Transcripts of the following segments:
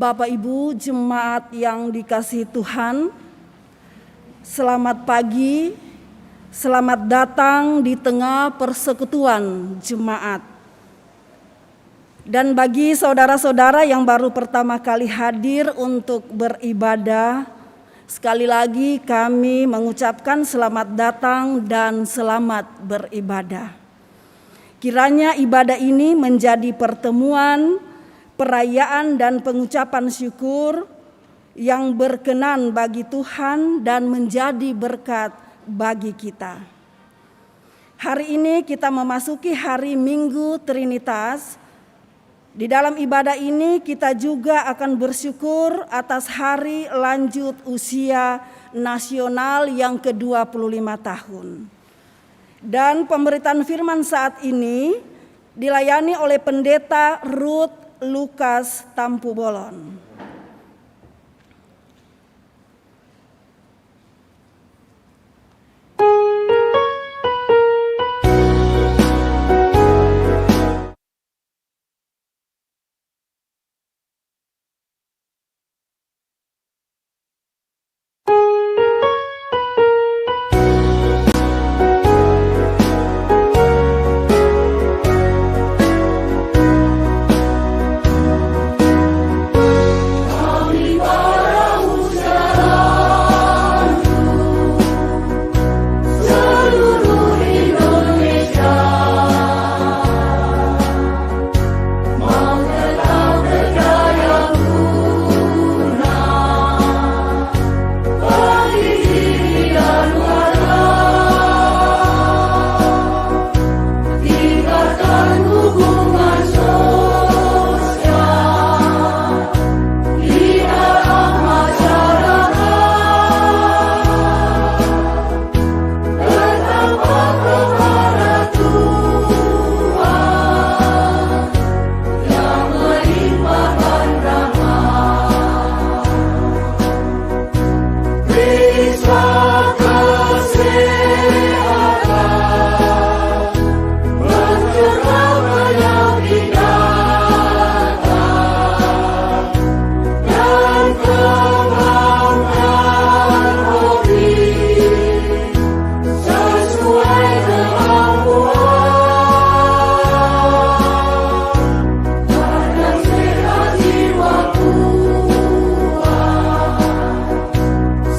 Bapak Ibu jemaat yang dikasihi Tuhan, selamat pagi, selamat datang di tengah persekutuan jemaat. Dan bagi saudara-saudara yang baru pertama kali hadir untuk beribadah, sekali lagi kami mengucapkan selamat datang dan selamat beribadah. Kiranya ibadah ini menjadi pertemuan, perayaan dan pengucapan syukur yang berkenan bagi Tuhan dan menjadi berkat bagi kita. Hari ini kita memasuki hari Minggu Trinitas. Di dalam ibadah ini kita juga akan bersyukur atas hari lanjut usia nasional yang ke-25 tahun. Dan pemberitaan firman saat ini dilayani oleh Pendeta Ruth Lukas Tampu Bolon.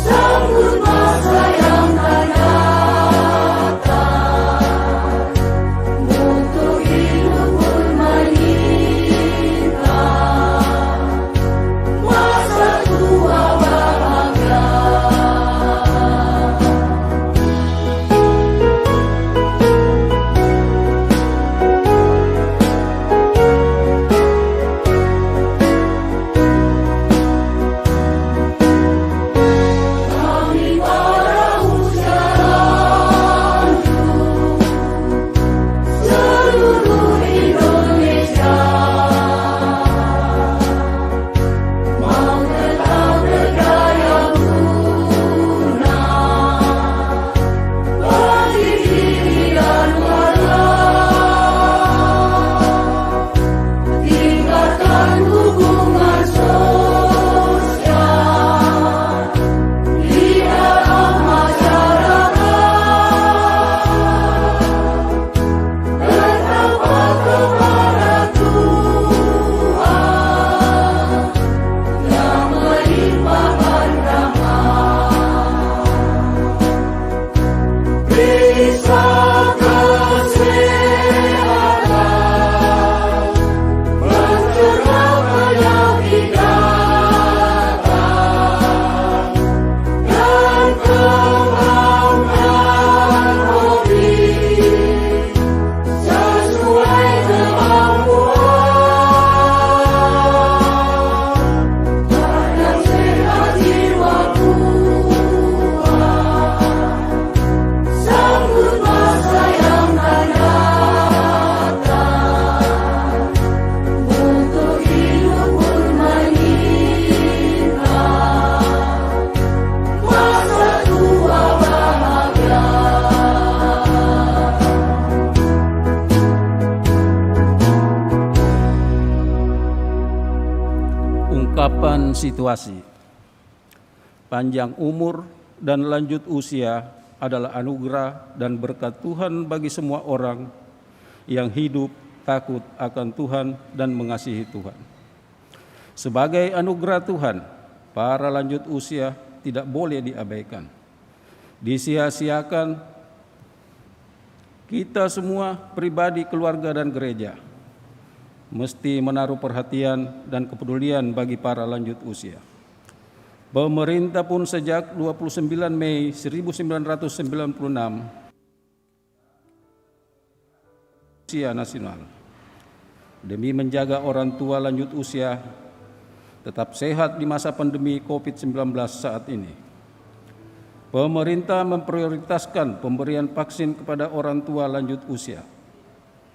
Sambut masa situasi. Panjang umur dan lanjut usia adalah anugerah dan berkat Tuhan bagi semua orang yang hidup takut akan Tuhan dan mengasihi Tuhan. Sebagai anugerah Tuhan, para lanjut usia tidak boleh diabaikan, disia-siakan. Kita semua pribadi, keluarga, dan gereja mesti menaruh perhatian dan kepedulian bagi para lanjut usia. Pemerintah pun sejak 29 Mei 1996 usia nasional demi menjaga orang tua lanjut usia tetap sehat di masa pandemi COVID-19 saat ini. Pemerintah memprioritaskan pemberian vaksin kepada orang tua lanjut usia,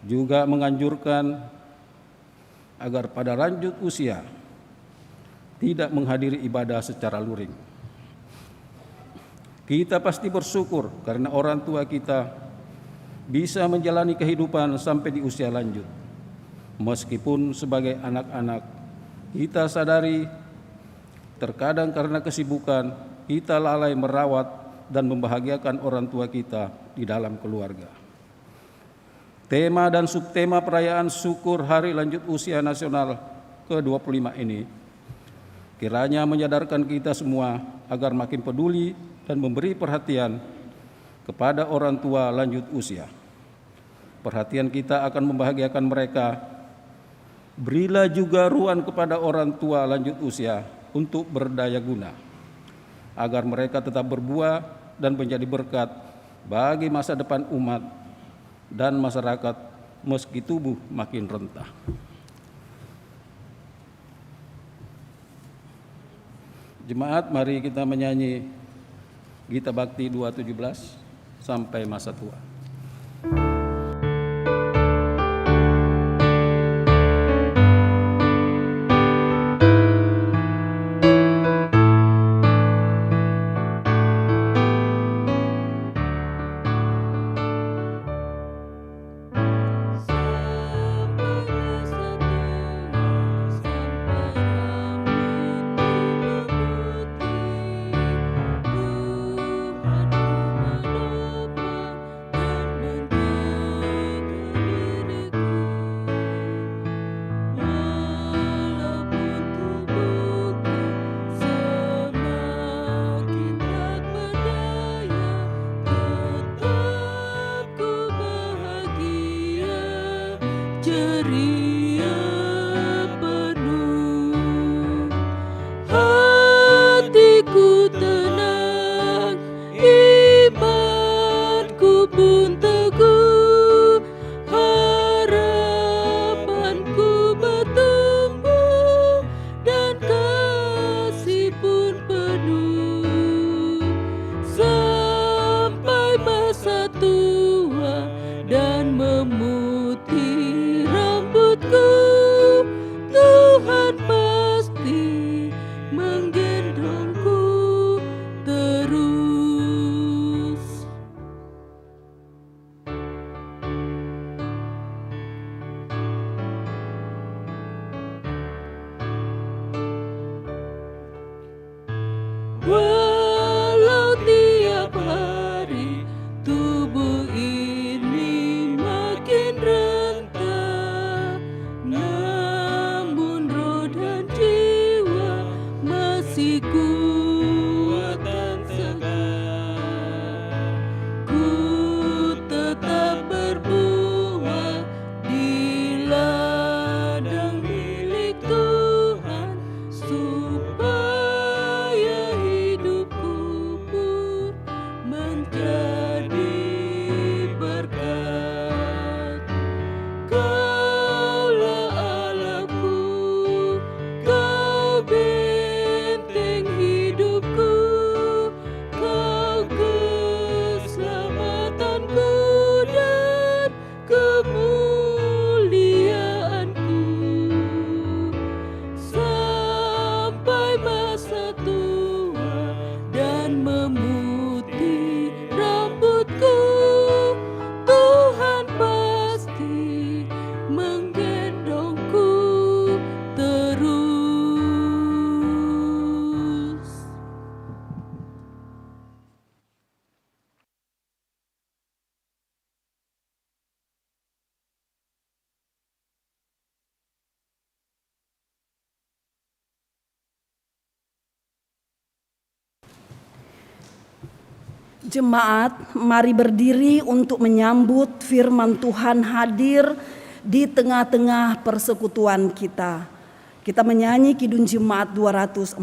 juga menganjurkan agar pada lanjut usia tidak menghadiri ibadah secara luring. Kita pasti bersyukur karena orang tua kita bisa menjalani kehidupan sampai di usia lanjut. Meskipun sebagai anak-anak, kita sadari terkadang karena kesibukan kita lalai merawat dan membahagiakan orang tua kita di dalam keluarga. Tema dan subtema perayaan syukur Hari Lanjut Usia Nasional ke-25 ini kiranya menyadarkan kita semua agar makin peduli dan memberi perhatian kepada orang tua lanjut usia. Perhatian kita akan membahagiakan mereka. Berilah juga ruang kepada orang tua lanjut usia untuk berdaya guna, agar mereka tetap berbuah dan menjadi berkat bagi masa depan umat dan masyarakat meski tubuh makin rentah. Jemaat, mari kita menyanyi Gita Bakti 217 sampai masa tua. Tuhan ku melupa Jemaat, mari berdiri untuk menyambut firman Tuhan hadir di tengah-tengah persekutuan kita. Kita menyanyi Kidung Jemaat 242.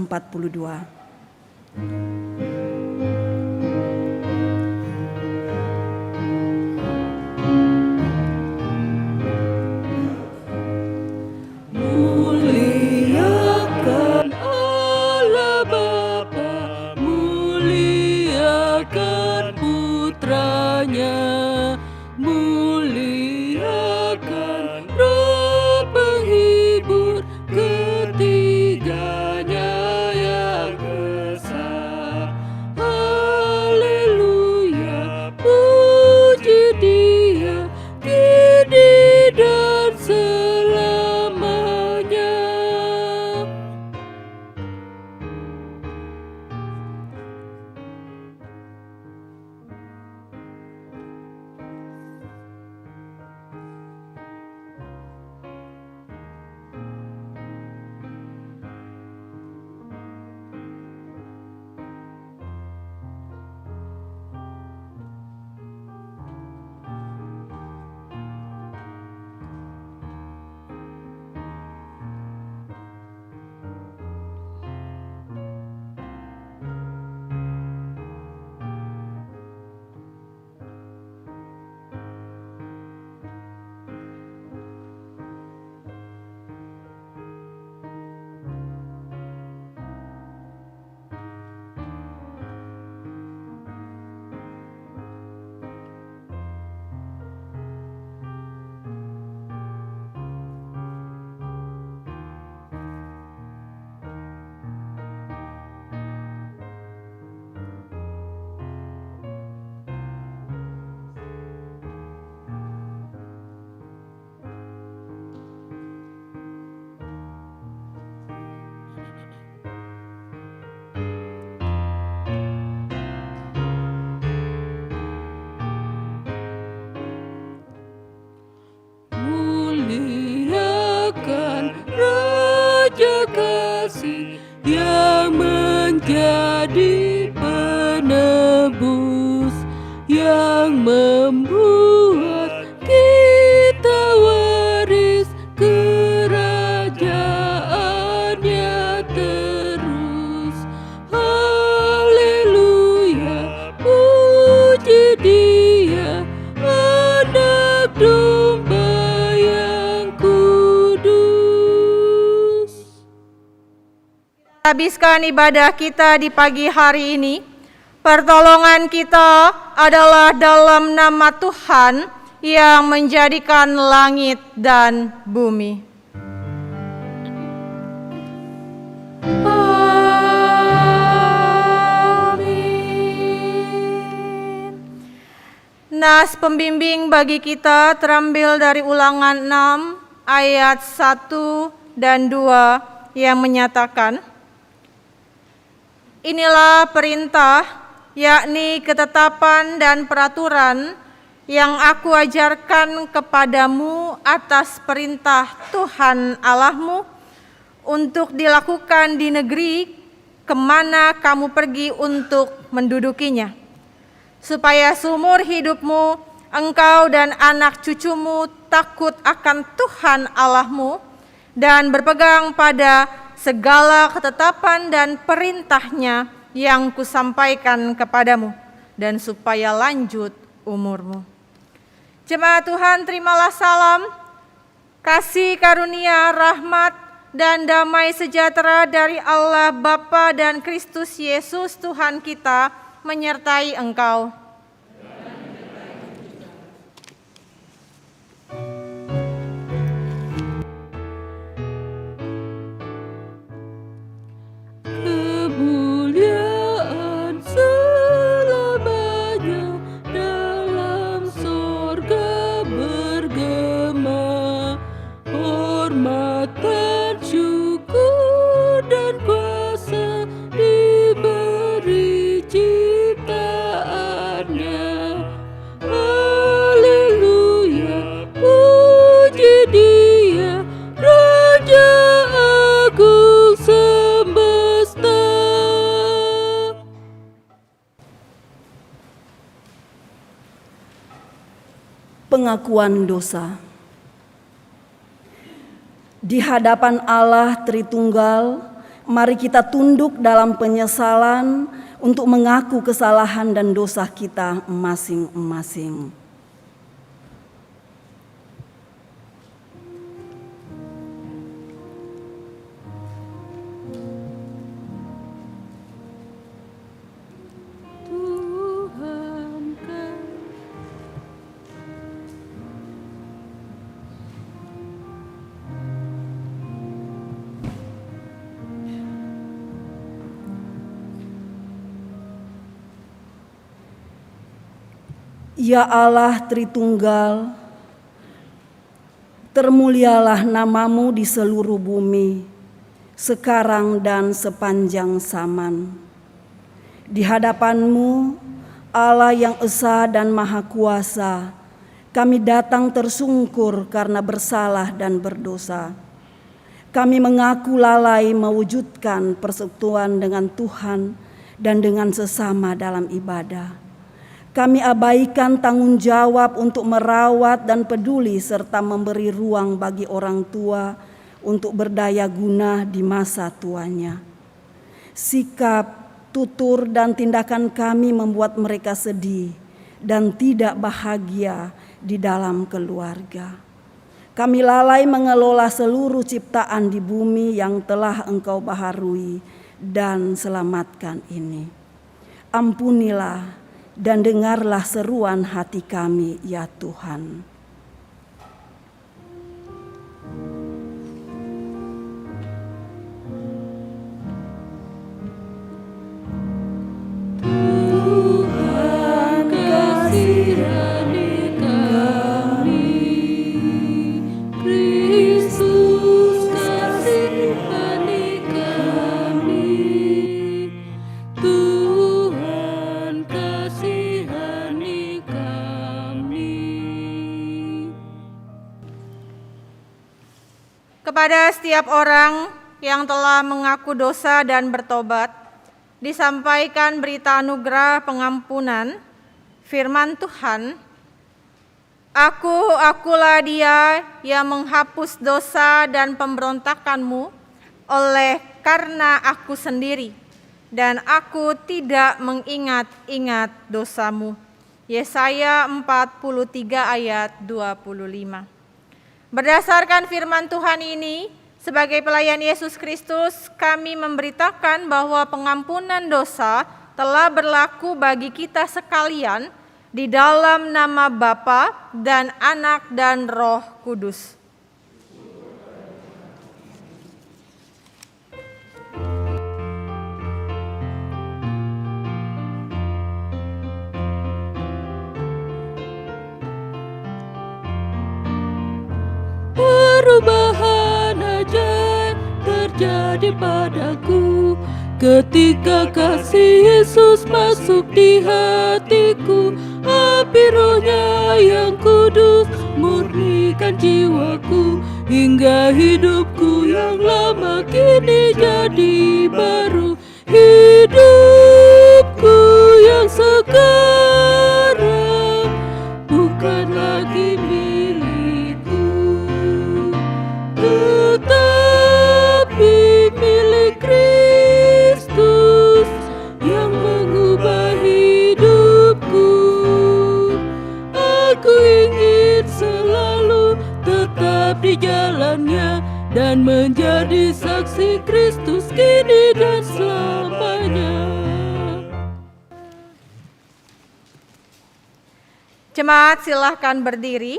Yang menjadi penebus, yang membuat kita waris kerajaannya terus. Haleluya, puji Dia, Anak Domba yang kudus. Habiskan ibadah kita di pagi hari ini. Pertolongan kita adalah dalam nama Tuhan yang menjadikan langit dan bumi. Amin. Nas pembimbing bagi kita terambil dari Ulangan 6 ayat 1 dan 2 yang menyatakan, inilah perintah, yakni ketetapan dan peraturan yang aku ajarkan kepadamu atas perintah Tuhan Allahmu untuk dilakukan di negeri kemana kamu pergi untuk mendudukinya, supaya seumur hidupmu engkau dan anak cucumu takut akan Tuhan Allahmu dan berpegang pada segala ketetapan dan perintahnya yang kusampaikan kepadamu, dan supaya lanjut umurmu. Jemaat Tuhan, terimalah salam, kasih karunia, rahmat, dan damai sejahtera dari Allah Bapa dan Kristus Yesus Tuhan kita menyertai engkau. Diberi ciptaan Pengakuan dosa. Di hadapan Allah Tritunggal, mari kita tunduk dalam penyesalan untuk mengaku kesalahan dan dosa kita masing-masing. Ya Allah Tritunggal, termulialah namamu di seluruh bumi, sekarang dan sepanjang zaman. Di hadapanmu, Allah yang Esa dan Maha Kuasa, kami datang tersungkur karena bersalah dan berdosa. Kami mengaku lalai mewujudkan persekutuan dengan Tuhan dan dengan sesama dalam ibadah. Kami abaikan tanggung jawab untuk merawat dan peduli serta memberi ruang bagi orang tua untuk berdaya guna di masa tuanya. Sikap, tutur, dan tindakan kami membuat mereka sedih dan tidak bahagia di dalam keluarga. Kami lalai mengelola seluruh ciptaan di bumi yang telah Engkau baharui dan selamatkan ini. Ampunilah dan dengarlah seruan hati kami, ya Tuhan. Tuhan kasihani kami, Kristus kasihani kami, Tuhan kasihani kami. Kepada setiap orang yang telah mengaku dosa dan bertobat, disampaikan berita anugerah pengampunan. Firman Tuhan, Akulah dia yang menghapus dosa dan pemberontakanmu, oleh karena Aku sendiri, dan Aku tidak mengingat-ingat dosamu. Yesaya 43 ayat 25. Berdasarkan firman Tuhan ini, sebagai pelayan Yesus Kristus, kami memberitakan bahwa pengampunan dosa telah berlaku bagi kita sekalian di dalam nama Bapa dan Anak dan Roh Kudus. Perubahan ajaib terjadi padaku ketika kasih Yesus masuk di hatiku. Api Roh-Nya yang kudus murnikan jiwaku, hingga hidupku yang lama kini jadi baru. Hidupku yang sekarang bukan lagi milikku, tetapi milik Kristus yang mengubah hidupku. Aku ingin selalu tetap di jalannya dan menjadi saksi Kristus kini dan selamanya. Jemaat, silahkan berdiri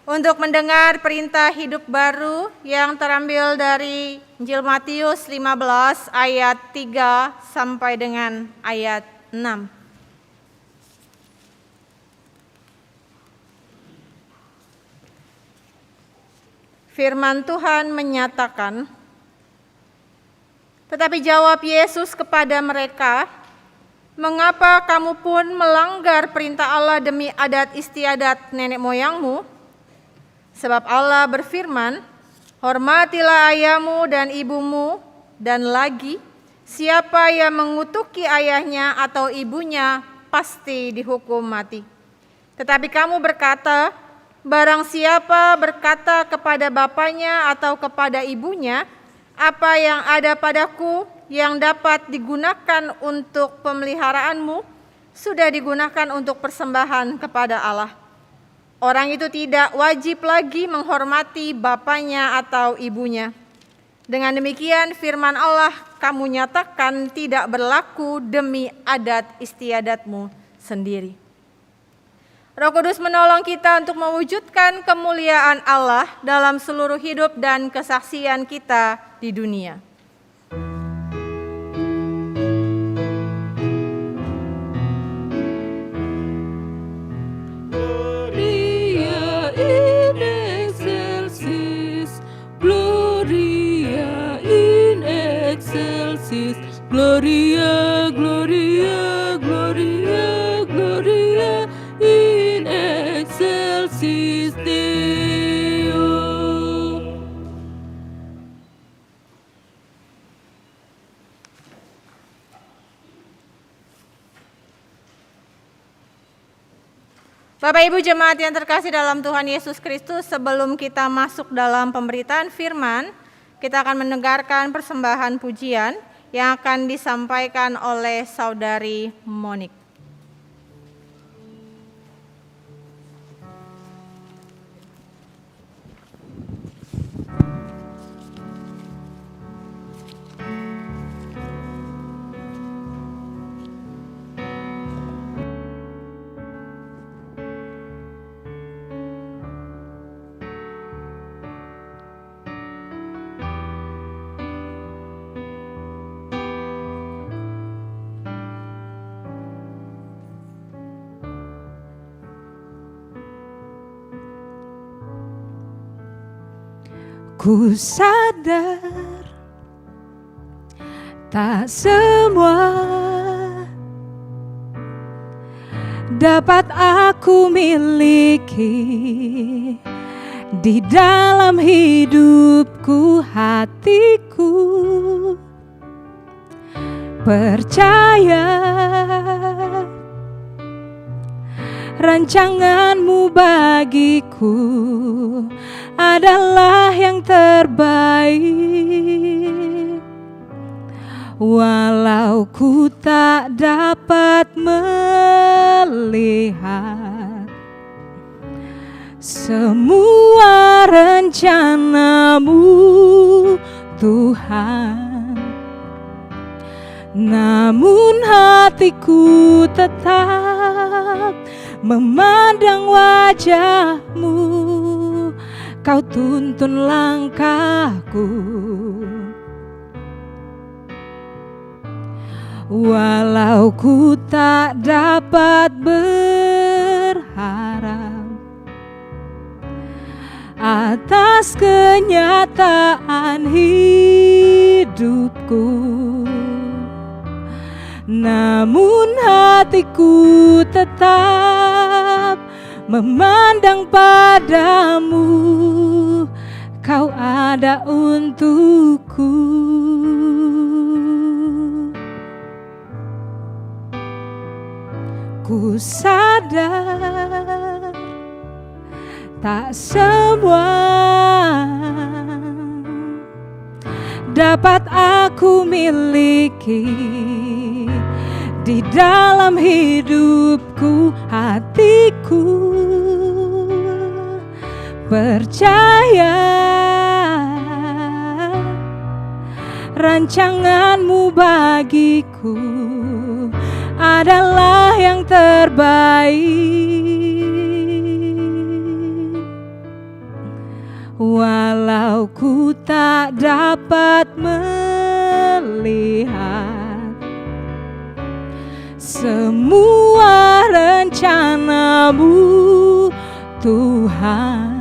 untuk mendengar perintah hidup baru yang terambil dari Injil Matius 15 ayat 3 sampai dengan ayat 6. Firman Tuhan menyatakan, tetapi jawab Yesus kepada mereka, "Mengapa kamu pun melanggar perintah Allah demi adat istiadat nenek moyangmu? Sebab Allah berfirman, hormatilah ayahmu dan ibumu, dan lagi, siapa yang mengutuki ayahnya atau ibunya pasti dihukum mati. Tetapi kamu berkata, barang siapa berkata kepada bapaknya atau kepada ibunya, apa yang ada padaku yang dapat digunakan untuk pemeliharaanmu, sudah digunakan untuk persembahan kepada Allah. Orang itu tidak wajib lagi menghormati bapaknya atau ibunya. Dengan demikian firman Allah kamu nyatakan tidak berlaku demi adat istiadatmu sendiri. Roh Kudus menolong kita untuk mewujudkan kemuliaan Allah dalam seluruh hidup dan kesaksian kita di dunia. Gloria in excelsis, Gloria in excelsis, Gloria, Gloria, Gloria, Gloria in excelsis Deo. Bapak Ibu jemaat yang terkasih dalam Tuhan Yesus Kristus, sebelum kita masuk dalam pemberitaan firman, kita akan mendengarkan persembahan pujian yang akan disampaikan oleh Saudari Monik. Ku sadar tak semua dapat aku miliki di dalam hidupku, hatiku percaya rancanganmu bagiku adalah yang terbaik. Walau ku tak dapat melihat semua rencanamu, Tuhan, namun hatiku tetap memandang wajah-Mu. Kau tuntun langkahku, walau ku tak dapat berharap atas kenyataan hidupku, namun hatiku tetap memandang padamu. Kau ada untukku. Ku sadar tak semua dapat aku miliki di dalam hidupku, hatiku percaya rancanganmu bagiku adalah yang terbaik. Walau ku tak dapat melihat semua rencanamu, Tuhan,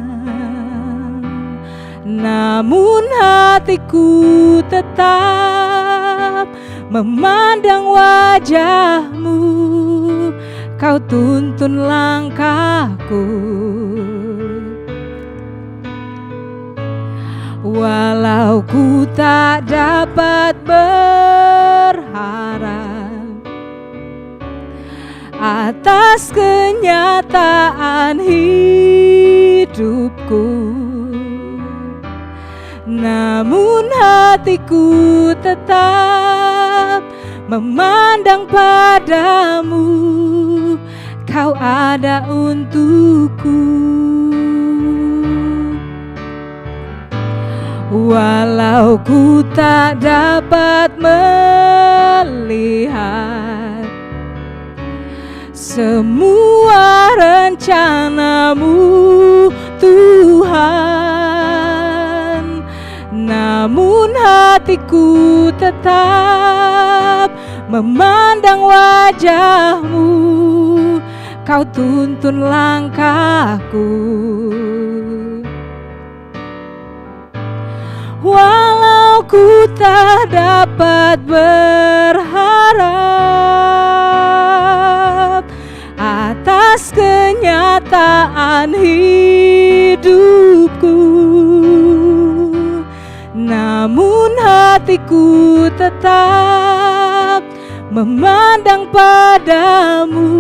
namun hatiku tetap memandang wajah-Mu. Kau tuntun langkahku, walau ku tak dapat berharap atas kenyataan hidupku. Namun hatiku tetap memandang padamu, Kau ada untukku. Walau ku tak dapat melihat semua rencana-Mu, Tuhan, namun hatiku tetap memandang wajah-Mu. Kau tuntun langkahku. Walau ku tak dapat berharap atas kenyataan hidupku, namun hatiku tetap memandang padamu,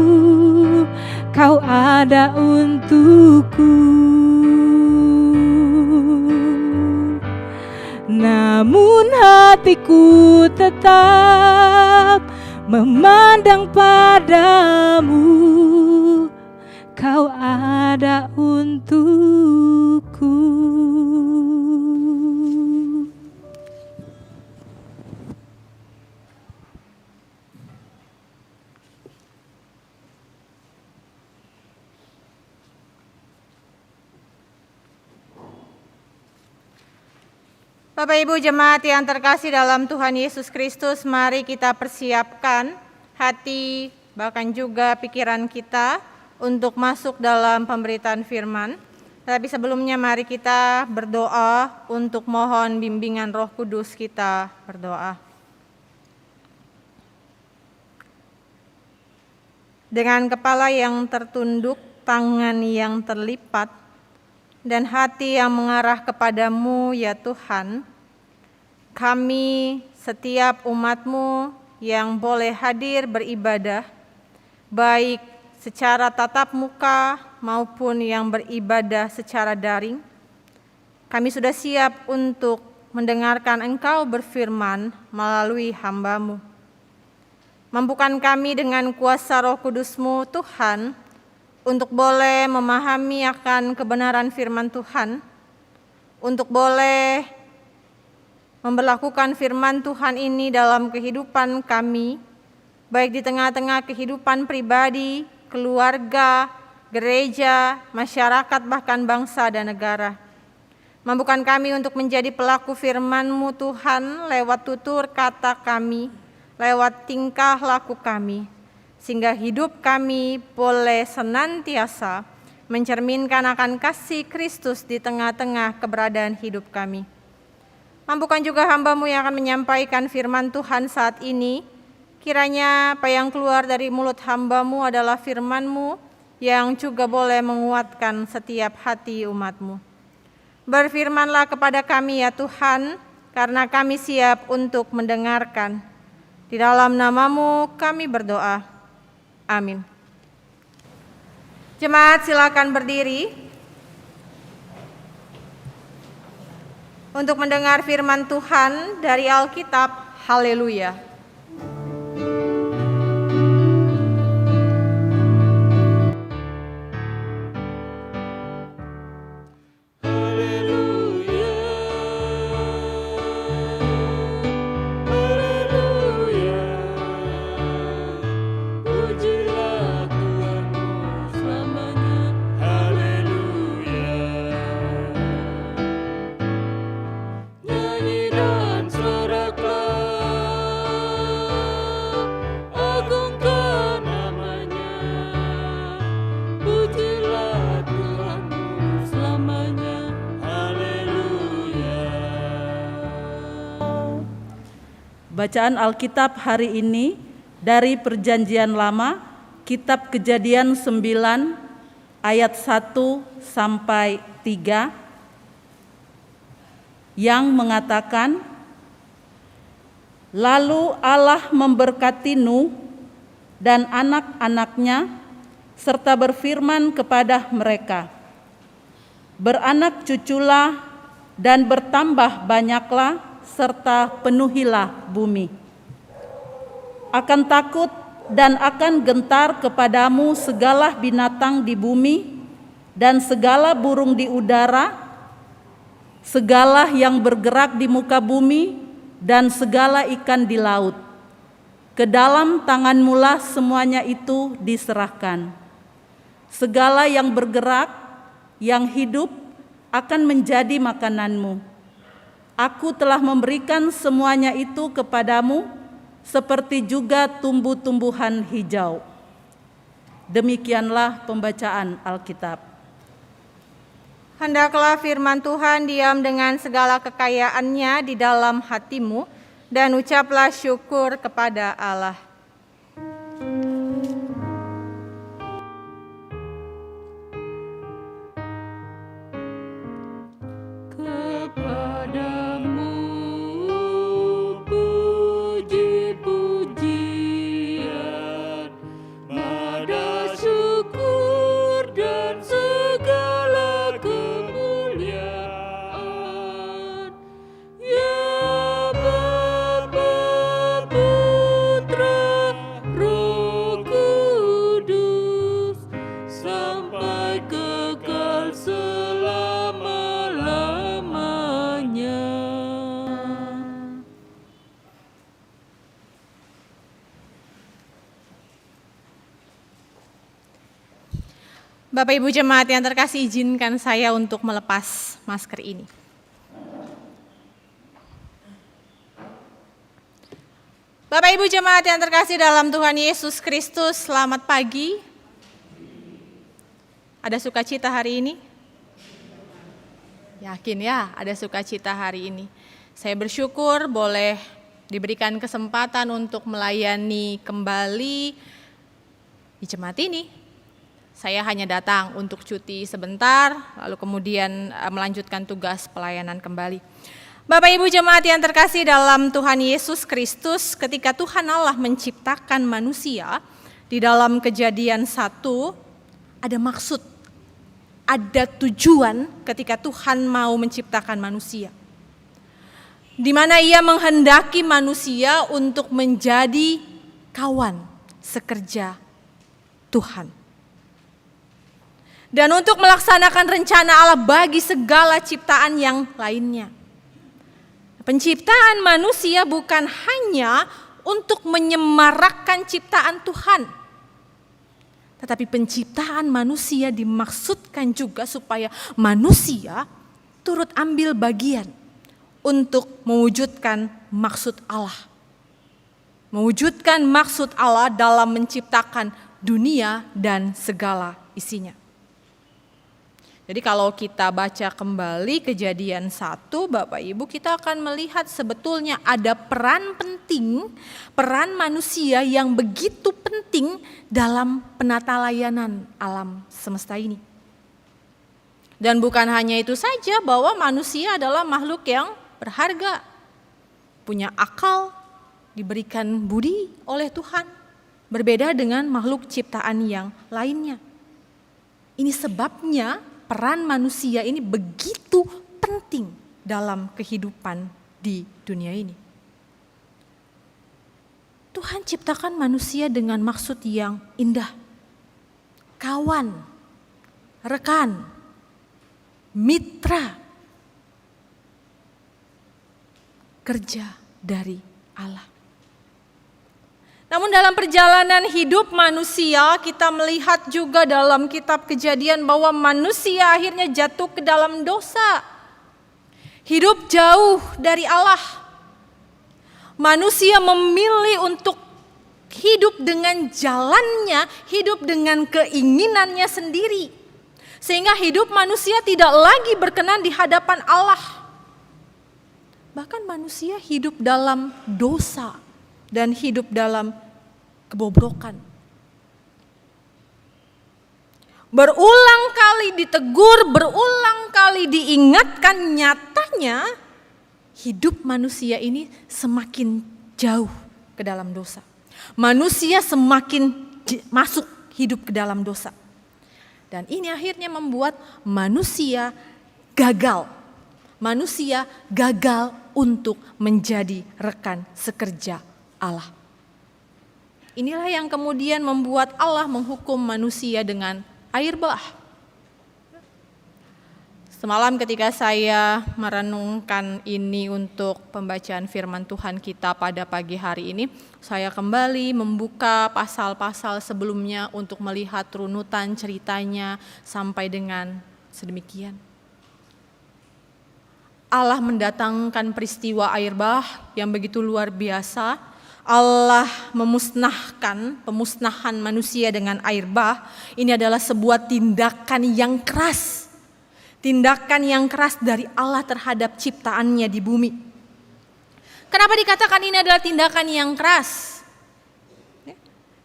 Kau ada untukku. Namun hatiku tetap memandang padamu, Kau ada untukku. Bapak Ibu jemaat yang terkasih dalam Tuhan Yesus Kristus, mari kita persiapkan hati bahkan juga pikiran kita untuk masuk dalam pemberitaan firman. Tapi sebelumnya mari kita berdoa untuk mohon bimbingan Roh Kudus. Kita berdoa. Dengan kepala yang tertunduk, tangan yang terlipat, dan hati yang mengarah kepadamu ya Tuhan, kami setiap umat-Mu yang boleh hadir beribadah, baik secara tatap muka maupun yang beribadah secara daring, kami sudah siap untuk mendengarkan Engkau berfirman melalui hamba-Mu. Mampukan kami dengan kuasa Roh Kudus-Mu Tuhan, untuk boleh memahami akan kebenaran firman Tuhan, untuk boleh memberlakukan firman Tuhan ini dalam kehidupan kami, baik di tengah-tengah kehidupan pribadi, keluarga, gereja, masyarakat, bahkan bangsa dan negara. Mampukan kami untuk menjadi pelaku firman-Mu Tuhan lewat tutur kata kami, lewat tingkah laku kami, sehingga hidup kami boleh senantiasa mencerminkan akan kasih Kristus di tengah-tengah keberadaan hidup kami. Mampukan juga hamba-Mu yang akan menyampaikan firman Tuhan saat ini, kiranya apa yang keluar dari mulut hamba-Mu adalah firman-Mu yang juga boleh menguatkan setiap hati umat-Mu. Berfirmanlah kepada kami ya Tuhan, karena kami siap untuk mendengarkan. Di dalam nama-Mu kami berdoa. Amin. Jemaat silakan berdiri untuk mendengar firman Tuhan dari Alkitab. Haleluya. Bacaan Alkitab hari ini dari Perjanjian Lama, Kitab Kejadian 9 ayat 1 sampai 3 yang mengatakan, "Lalu Allah memberkati Nuh dan anak-anaknya, serta berfirman kepada mereka, "Beranak cuculah dan bertambah banyaklah, serta penuhilah bumi. Akan takut dan akan gentar kepadamu segala binatang di bumi dan segala burung di udara, segala yang bergerak di muka bumi dan segala ikan di laut. Ke dalam tanganmulah semuanya itu diserahkan. Segala yang bergerak, yang hidup akan menjadi makananmu. Aku telah memberikan semuanya itu kepadamu, seperti juga tumbuh-tumbuhan hijau." Demikianlah pembacaan Alkitab. Hendaklah firman Tuhan diam dengan segala kekayaannya di dalam hatimu, dan ucaplah syukur kepada Allah. Kepadamu puji-pujian, nada syukur dan segala kemuliaan. Ya Bapa, Putra, Roh Kudus, sampai kekal selama-lamanya. Bapak Ibu jemaat yang terkasih, izinkan saya untuk melepas masker ini. Bapak Ibu jemaat yang terkasih dalam Tuhan Yesus Kristus, selamat pagi. Ada sukacita hari ini? Yakin ya, ada sukacita hari ini. Saya bersyukur boleh diberikan kesempatan untuk melayani kembali di jemaat ini. Saya hanya datang untuk cuti sebentar, lalu kemudian melanjutkan tugas pelayanan kembali. Bapak Ibu jemaat yang terkasih dalam Tuhan Yesus Kristus, ketika Tuhan Allah menciptakan manusia, di dalam Kejadian 1, ada maksud, ada tujuan ketika Tuhan mau menciptakan manusia. Di mana Ia menghendaki manusia untuk menjadi kawan sekerja Tuhan. Dan untuk melaksanakan rencana Allah bagi segala ciptaan yang lainnya. Penciptaan manusia bukan hanya untuk menyemarakkan ciptaan Tuhan, tetapi penciptaan manusia dimaksudkan juga supaya manusia turut ambil bagian untuk mewujudkan maksud Allah. Mewujudkan maksud Allah dalam menciptakan dunia dan segala isinya. Jadi kalau kita baca kembali Kejadian 1, Bapak Ibu, kita akan melihat sebetulnya ada peran penting, peran manusia yang begitu penting dalam penata layanan alam semesta ini. Dan bukan hanya itu saja, bahwa manusia adalah makhluk yang berharga, punya akal, diberikan budi oleh Tuhan, berbeda dengan makhluk ciptaan yang lainnya. Ini sebabnya peran manusia ini begitu penting dalam kehidupan di dunia ini. Tuhan ciptakan manusia dengan maksud yang indah. Kawan, rekan, mitra, kerja dari Allah. Namun dalam perjalanan hidup manusia, kita melihat juga dalam kitab Kejadian bahwa manusia akhirnya jatuh ke dalam dosa. Hidup jauh dari Allah. Manusia memilih untuk hidup dengan jalannya, hidup dengan keinginannya sendiri. Sehingga hidup manusia tidak lagi berkenan di hadapan Allah. Bahkan manusia hidup dalam dosa dan hidup dalam kebobrokan. Berulang kali ditegur, berulang kali diingatkan, nyatanya hidup manusia ini semakin jauh ke dalam dosa. Manusia semakin masuk hidup ke dalam dosa. Dan ini akhirnya membuat manusia gagal. Manusia gagal untuk menjadi rekan sekerja Allah. Inilah yang kemudian membuat Allah menghukum manusia dengan air bah. Semalam ketika saya merenungkan ini untuk pembacaan firman Tuhan kita pada pagi hari ini, saya kembali membuka pasal-pasal sebelumnya untuk melihat runutan ceritanya sampai dengan sedemikian. Allah mendatangkan peristiwa air bah yang begitu luar biasa. Allah pemusnahan manusia dengan air bah. Ini adalah sebuah tindakan yang keras. Tindakan yang keras dari Allah terhadap ciptaannya di bumi. Kenapa dikatakan ini adalah tindakan yang keras?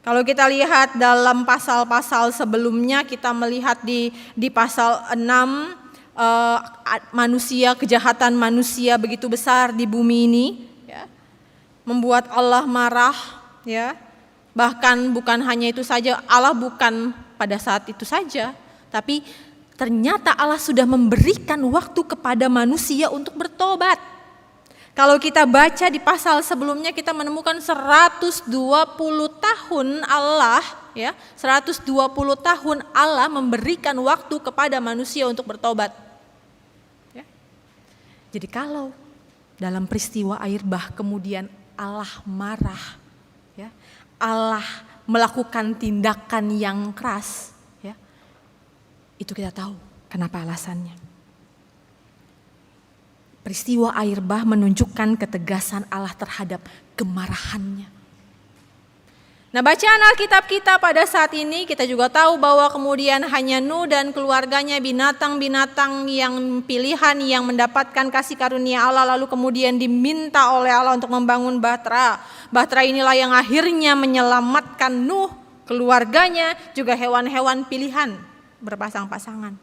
Kalau kita lihat dalam pasal-pasal sebelumnya, kita melihat di pasal 6, kejahatan manusia begitu besar di bumi ini, ya, membuat Allah marah, ya. Bahkan bukan hanya itu saja, Allah bukan pada saat itu saja, tapi ternyata Allah sudah memberikan waktu kepada manusia untuk bertobat. Kalau kita baca di pasal sebelumnya, kita menemukan 120 tahun Allah, ya, 120 tahun Allah memberikan waktu kepada manusia untuk bertobat. Ya. Jadi kalau dalam peristiwa air bah kemudian Allah marah, ya, Allah melakukan tindakan yang keras, ya, itu kita tahu kenapa alasannya. Peristiwa air bah menunjukkan ketegasan Allah terhadap kemarahannya. Nah, bacaan Alkitab kita pada saat ini kita juga tahu bahwa kemudian hanya Nuh dan keluarganya, binatang-binatang yang pilihan yang mendapatkan kasih karunia Allah lalu kemudian diminta oleh Allah untuk membangun bahtera. Bahtera inilah yang akhirnya menyelamatkan Nuh, keluarganya, juga hewan-hewan pilihan berpasang-pasangan.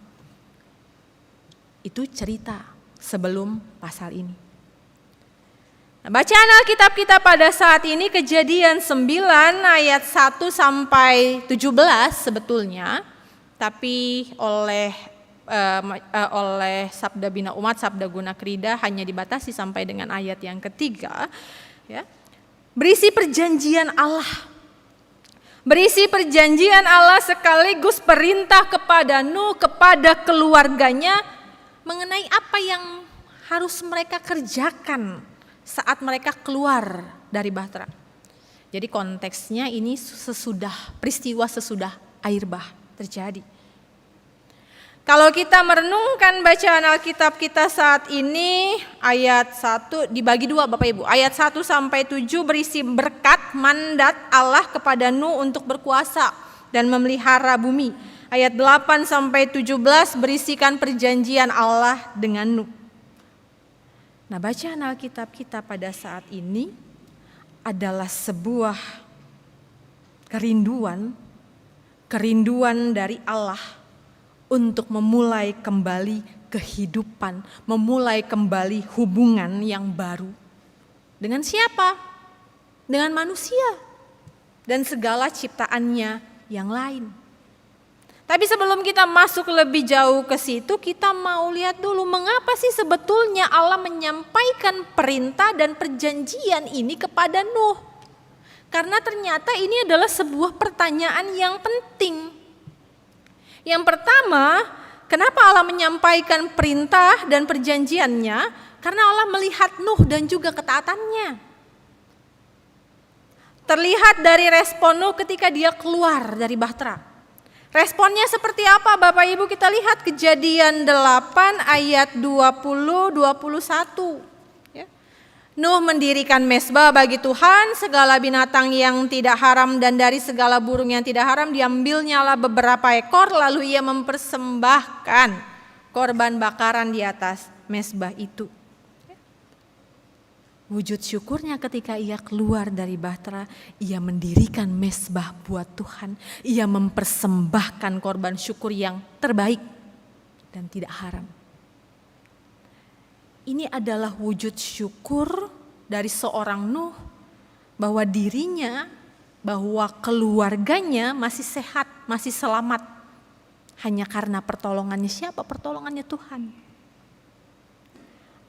Itu cerita sebelum pasal ini. Nah, bacaan Alkitab kita pada saat ini Kejadian 9 ayat 1 sampai 17 sebetulnya, tapi oleh Sabda Bina Umat, Sabda Guna Krida hanya dibatasi sampai dengan ayat yang ketiga, ya. Berisi perjanjian Allah. Berisi perjanjian Allah sekaligus perintah kepada Nuh, kepada keluarganya mengenai apa yang harus mereka kerjakan saat mereka keluar dari bahtera. Jadi konteksnya ini peristiwa sesudah air bah terjadi. Kalau kita merenungkan bacaan Alkitab kita saat ini, ayat 1 dibagi dua Bapak Ibu. Ayat 1 sampai 7 berisi berkat mandat Allah kepada Nuh untuk berkuasa dan memelihara bumi. Ayat 8 sampai 17 berisikan perjanjian Allah dengan Nuh. Nah, bacaan Alkitab kita pada saat ini adalah sebuah kerinduan dari Allah untuk memulai kembali kehidupan, memulai kembali hubungan yang baru. Dengan siapa? Dengan manusia dan segala ciptaannya yang lain. Tapi sebelum kita masuk lebih jauh ke situ, kita mau lihat dulu mengapa sih sebetulnya Allah menyampaikan perintah dan perjanjian ini kepada Nuh. Karena ternyata ini adalah sebuah pertanyaan yang penting. Yang pertama, kenapa Allah menyampaikan perintah dan perjanjiannya? Karena Allah melihat Nuh dan juga ketaatannya. Terlihat dari respon Nuh ketika dia keluar dari bahtera. Responnya seperti apa Bapak Ibu? Kita lihat Kejadian 8 ayat 20-21. Ya. Nuh mendirikan mezbah bagi Tuhan, segala binatang yang tidak haram dan dari segala burung yang tidak haram diambilnyalah beberapa ekor, lalu ia mempersembahkan korban bakaran di atas mezbah itu. Wujud syukurnya ketika ia keluar dari bahtera, ia mendirikan mezbah buat Tuhan. Ia mempersembahkan korban syukur yang terbaik dan tidak haram. Ini adalah wujud syukur dari seorang Nuh bahwa dirinya bahwa keluarganya masih sehat, masih selamat. Hanya karena pertolongannya siapa? Pertolongannya Tuhan.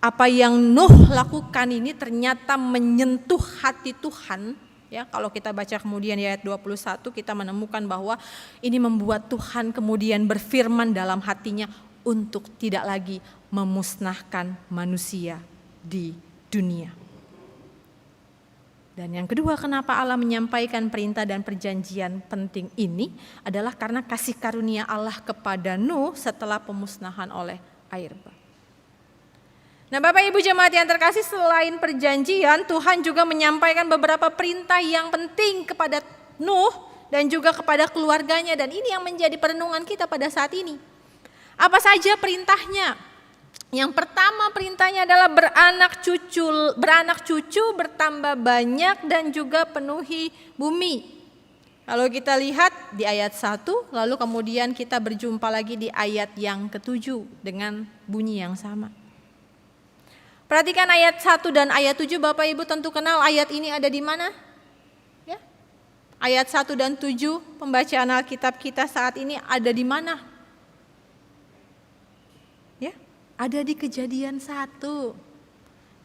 Apa yang Nuh lakukan ini ternyata menyentuh hati Tuhan. Ya, kalau kita baca kemudian di ayat 21 kita menemukan bahwa ini membuat Tuhan kemudian berfirman dalam hatinya untuk tidak lagi memusnahkan manusia di dunia. Dan yang kedua, kenapa Allah menyampaikan perintah dan perjanjian penting ini adalah karena kasih karunia Allah kepada Nuh setelah pemusnahan oleh air bah. Nah, Bapak Ibu jemaat yang terkasih, selain perjanjian, Tuhan juga menyampaikan beberapa perintah yang penting kepada Nuh dan juga kepada keluarganya, dan ini yang menjadi perenungan kita pada saat ini. Apa saja perintahnya? Yang pertama perintahnya adalah beranak cucu, bertambah banyak dan juga penuhi bumi. Kalau kita lihat di ayat 1, lalu kemudian kita berjumpa lagi di ayat yang ke-7 dengan bunyi yang sama. Perhatikan ayat 1 dan ayat 7, Bapak Ibu tentu kenal ayat ini ada di mana? Ya. Ayat 1 dan 7 pembacaan Alkitab kita saat ini ada di mana? Ada di Kejadian 1.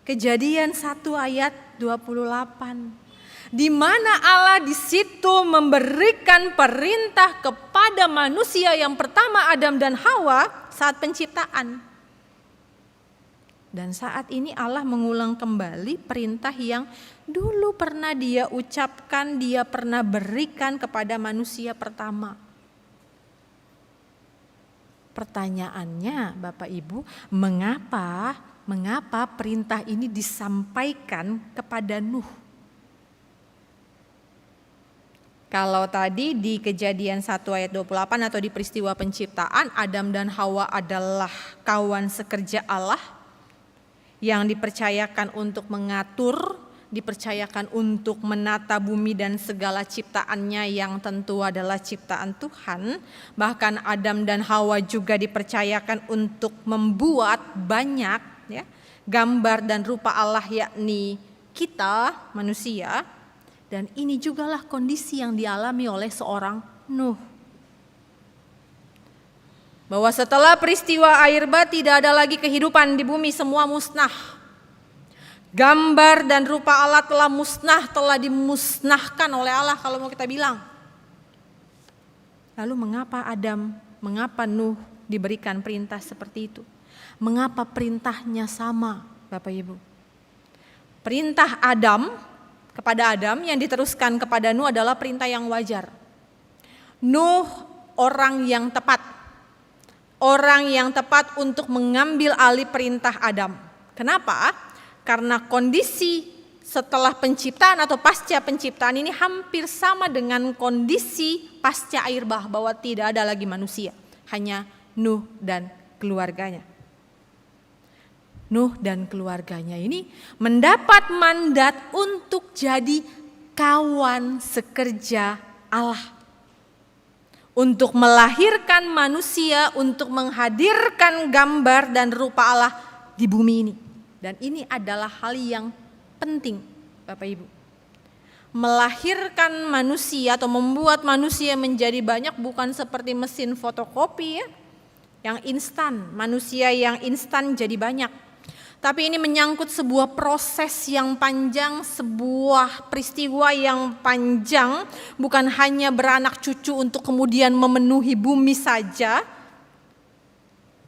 Kejadian 1 ayat 28. Di mana Allah di situ memberikan perintah kepada manusia yang pertama Adam dan Hawa saat penciptaan. Dan saat ini Allah mengulang kembali perintah yang dulu pernah Dia ucapkan, Dia pernah berikan kepada manusia pertama. Pertanyaannya Bapak Ibu, mengapa perintah ini disampaikan kepada Nuh? Kalau tadi di Kejadian 1 ayat 28 atau di peristiwa penciptaan, Adam dan Hawa adalah kawan sekerja Allah yang dipercayakan untuk mengatur, dipercayakan untuk menata bumi dan segala ciptaannya yang tentu adalah ciptaan Tuhan. Bahkan Adam dan Hawa juga dipercayakan untuk membuat banyak ya, gambar dan rupa Allah, yakni kita manusia. Dan ini jugalah kondisi yang dialami oleh seorang Nuh. Bahwa setelah peristiwa air bah tidak ada lagi kehidupan di bumi, semua musnah. Gambar dan rupa Allah telah musnah, telah dimusnahkan oleh Allah kalau mau kita bilang. Lalu mengapa Nuh diberikan perintah seperti itu? Mengapa perintahnya sama, Bapak Ibu? Perintah Adam kepada Adam yang diteruskan kepada Nuh adalah perintah yang wajar. Nuh orang yang tepat. Orang yang tepat untuk mengambil alih perintah Adam. Kenapa? Karena kondisi setelah penciptaan atau pasca penciptaan ini hampir sama dengan kondisi pasca air bah, bahwa tidak ada lagi manusia, hanya Nuh dan keluarganya. Nuh dan keluarganya ini mendapat mandat untuk jadi kawan sekerja Allah. Untuk melahirkan manusia, untuk menghadirkan gambar dan rupa Allah di bumi ini. Dan ini adalah hal yang penting, Bapak Ibu. Melahirkan manusia atau membuat manusia menjadi banyak bukan seperti mesin fotokopi ya, yang instan. Manusia yang instan jadi banyak. Tapi ini menyangkut sebuah proses yang panjang, sebuah peristiwa yang panjang. Bukan hanya beranak cucu untuk kemudian memenuhi bumi saja.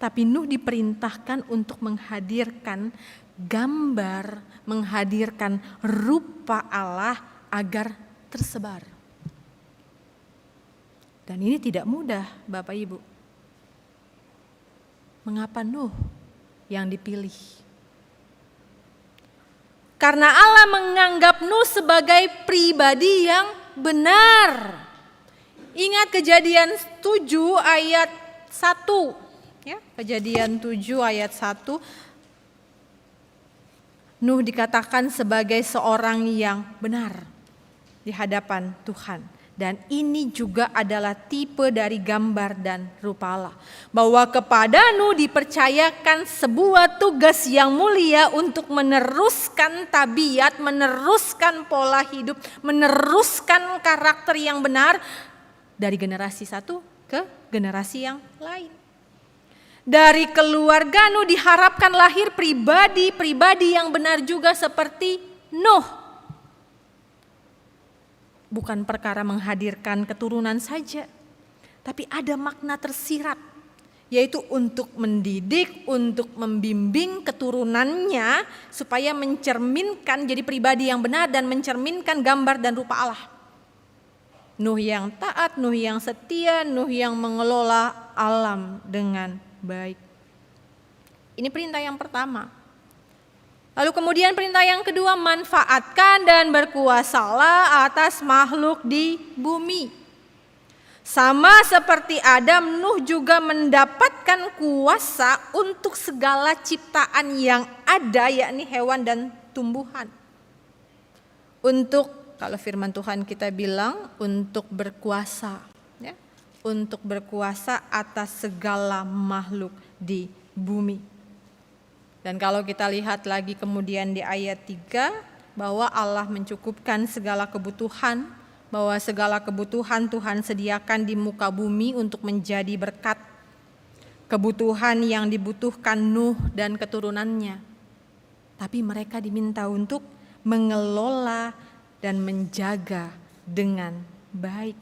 Tapi Nuh diperintahkan untuk menghadirkan gambar, menghadirkan rupa Allah agar tersebar. Dan ini tidak mudah, Bapak Ibu. Mengapa Nuh yang dipilih? Karena Allah menganggap Nuh sebagai pribadi yang benar. Ingat Kejadian 7 ayat 1. Ya, Kejadian 7 ayat 1. Nuh dikatakan sebagai seorang yang benar di hadapan Tuhan. Dan ini juga adalah tipe dari gambar dan rupa Allah. Bahwa kepada Nuh dipercayakan sebuah tugas yang mulia untuk meneruskan tabiat, meneruskan pola hidup, meneruskan karakter yang benar dari generasi satu ke generasi yang lain. Dari keluarga Nuh diharapkan lahir pribadi-pribadi yang benar juga seperti Nuh. Bukan perkara menghadirkan keturunan saja, tapi ada makna tersirat, yaitu untuk mendidik, untuk membimbing keturunannya supaya mencerminkan jadi pribadi yang benar dan mencerminkan gambar dan rupa Allah. Nuh yang taat, Nuh yang setia, Nuh yang mengelola alam dengan baik. Ini perintah yang pertama. Lalu kemudian perintah yang kedua, manfaatkan dan berkuasalah atas makhluk di bumi. Sama seperti Adam, Nuh juga mendapatkan kuasa untuk segala ciptaan yang ada, yakni hewan dan tumbuhan. Untuk, kalau firman Tuhan kita bilang, untuk berkuasa, ya, untuk berkuasa atas segala makhluk di bumi. Dan kalau kita lihat lagi kemudian di ayat 3, bahwa Allah mencukupkan segala kebutuhan, bahwa segala kebutuhan Tuhan sediakan di muka bumi untuk menjadi berkat. Kebutuhan yang dibutuhkan Nuh dan keturunannya. Tapi mereka diminta untuk mengelola dan menjaga dengan baik.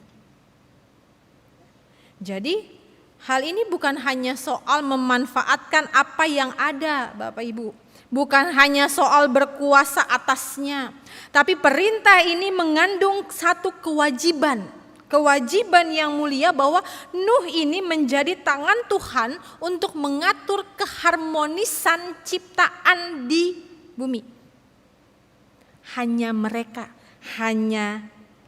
Jadi hal ini bukan hanya soal memanfaatkan apa yang ada, Bapak Ibu. Bukan hanya soal berkuasa atasnya. Tapi perintah ini mengandung satu kewajiban. Kewajiban yang mulia bahwa Nuh ini menjadi tangan Tuhan untuk mengatur keharmonisan ciptaan di bumi. Hanya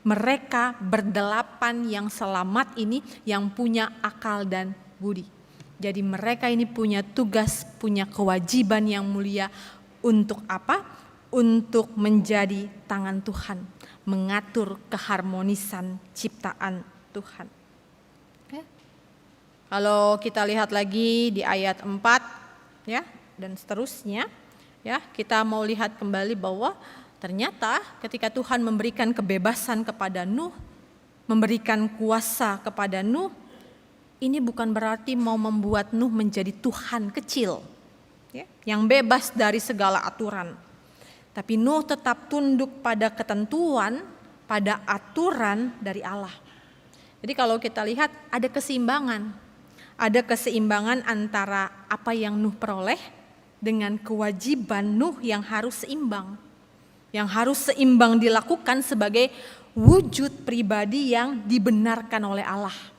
mereka berdelapan yang selamat ini yang punya akal dan budi. Jadi mereka ini punya tugas, punya kewajiban yang mulia untuk apa? Untuk menjadi tangan Tuhan, mengatur keharmonisan ciptaan Tuhan. Ya. Kalau kita lihat lagi di ayat 4 ya dan seterusnya, ya, kita mau lihat kembali bahwa ternyata ketika Tuhan memberikan kebebasan kepada Nuh, memberikan kuasa kepada Nuh, ini bukan berarti mau membuat Nuh menjadi Tuhan kecil, ya, yang bebas dari segala aturan. Tapi Nuh tetap tunduk pada ketentuan, pada aturan dari Allah. Jadi kalau kita lihat ada keseimbangan. Ada keseimbangan antara apa yang Nuh peroleh dengan kewajiban Nuh yang harus seimbang. Yang harus seimbang dilakukan sebagai wujud pribadi yang dibenarkan oleh Allah.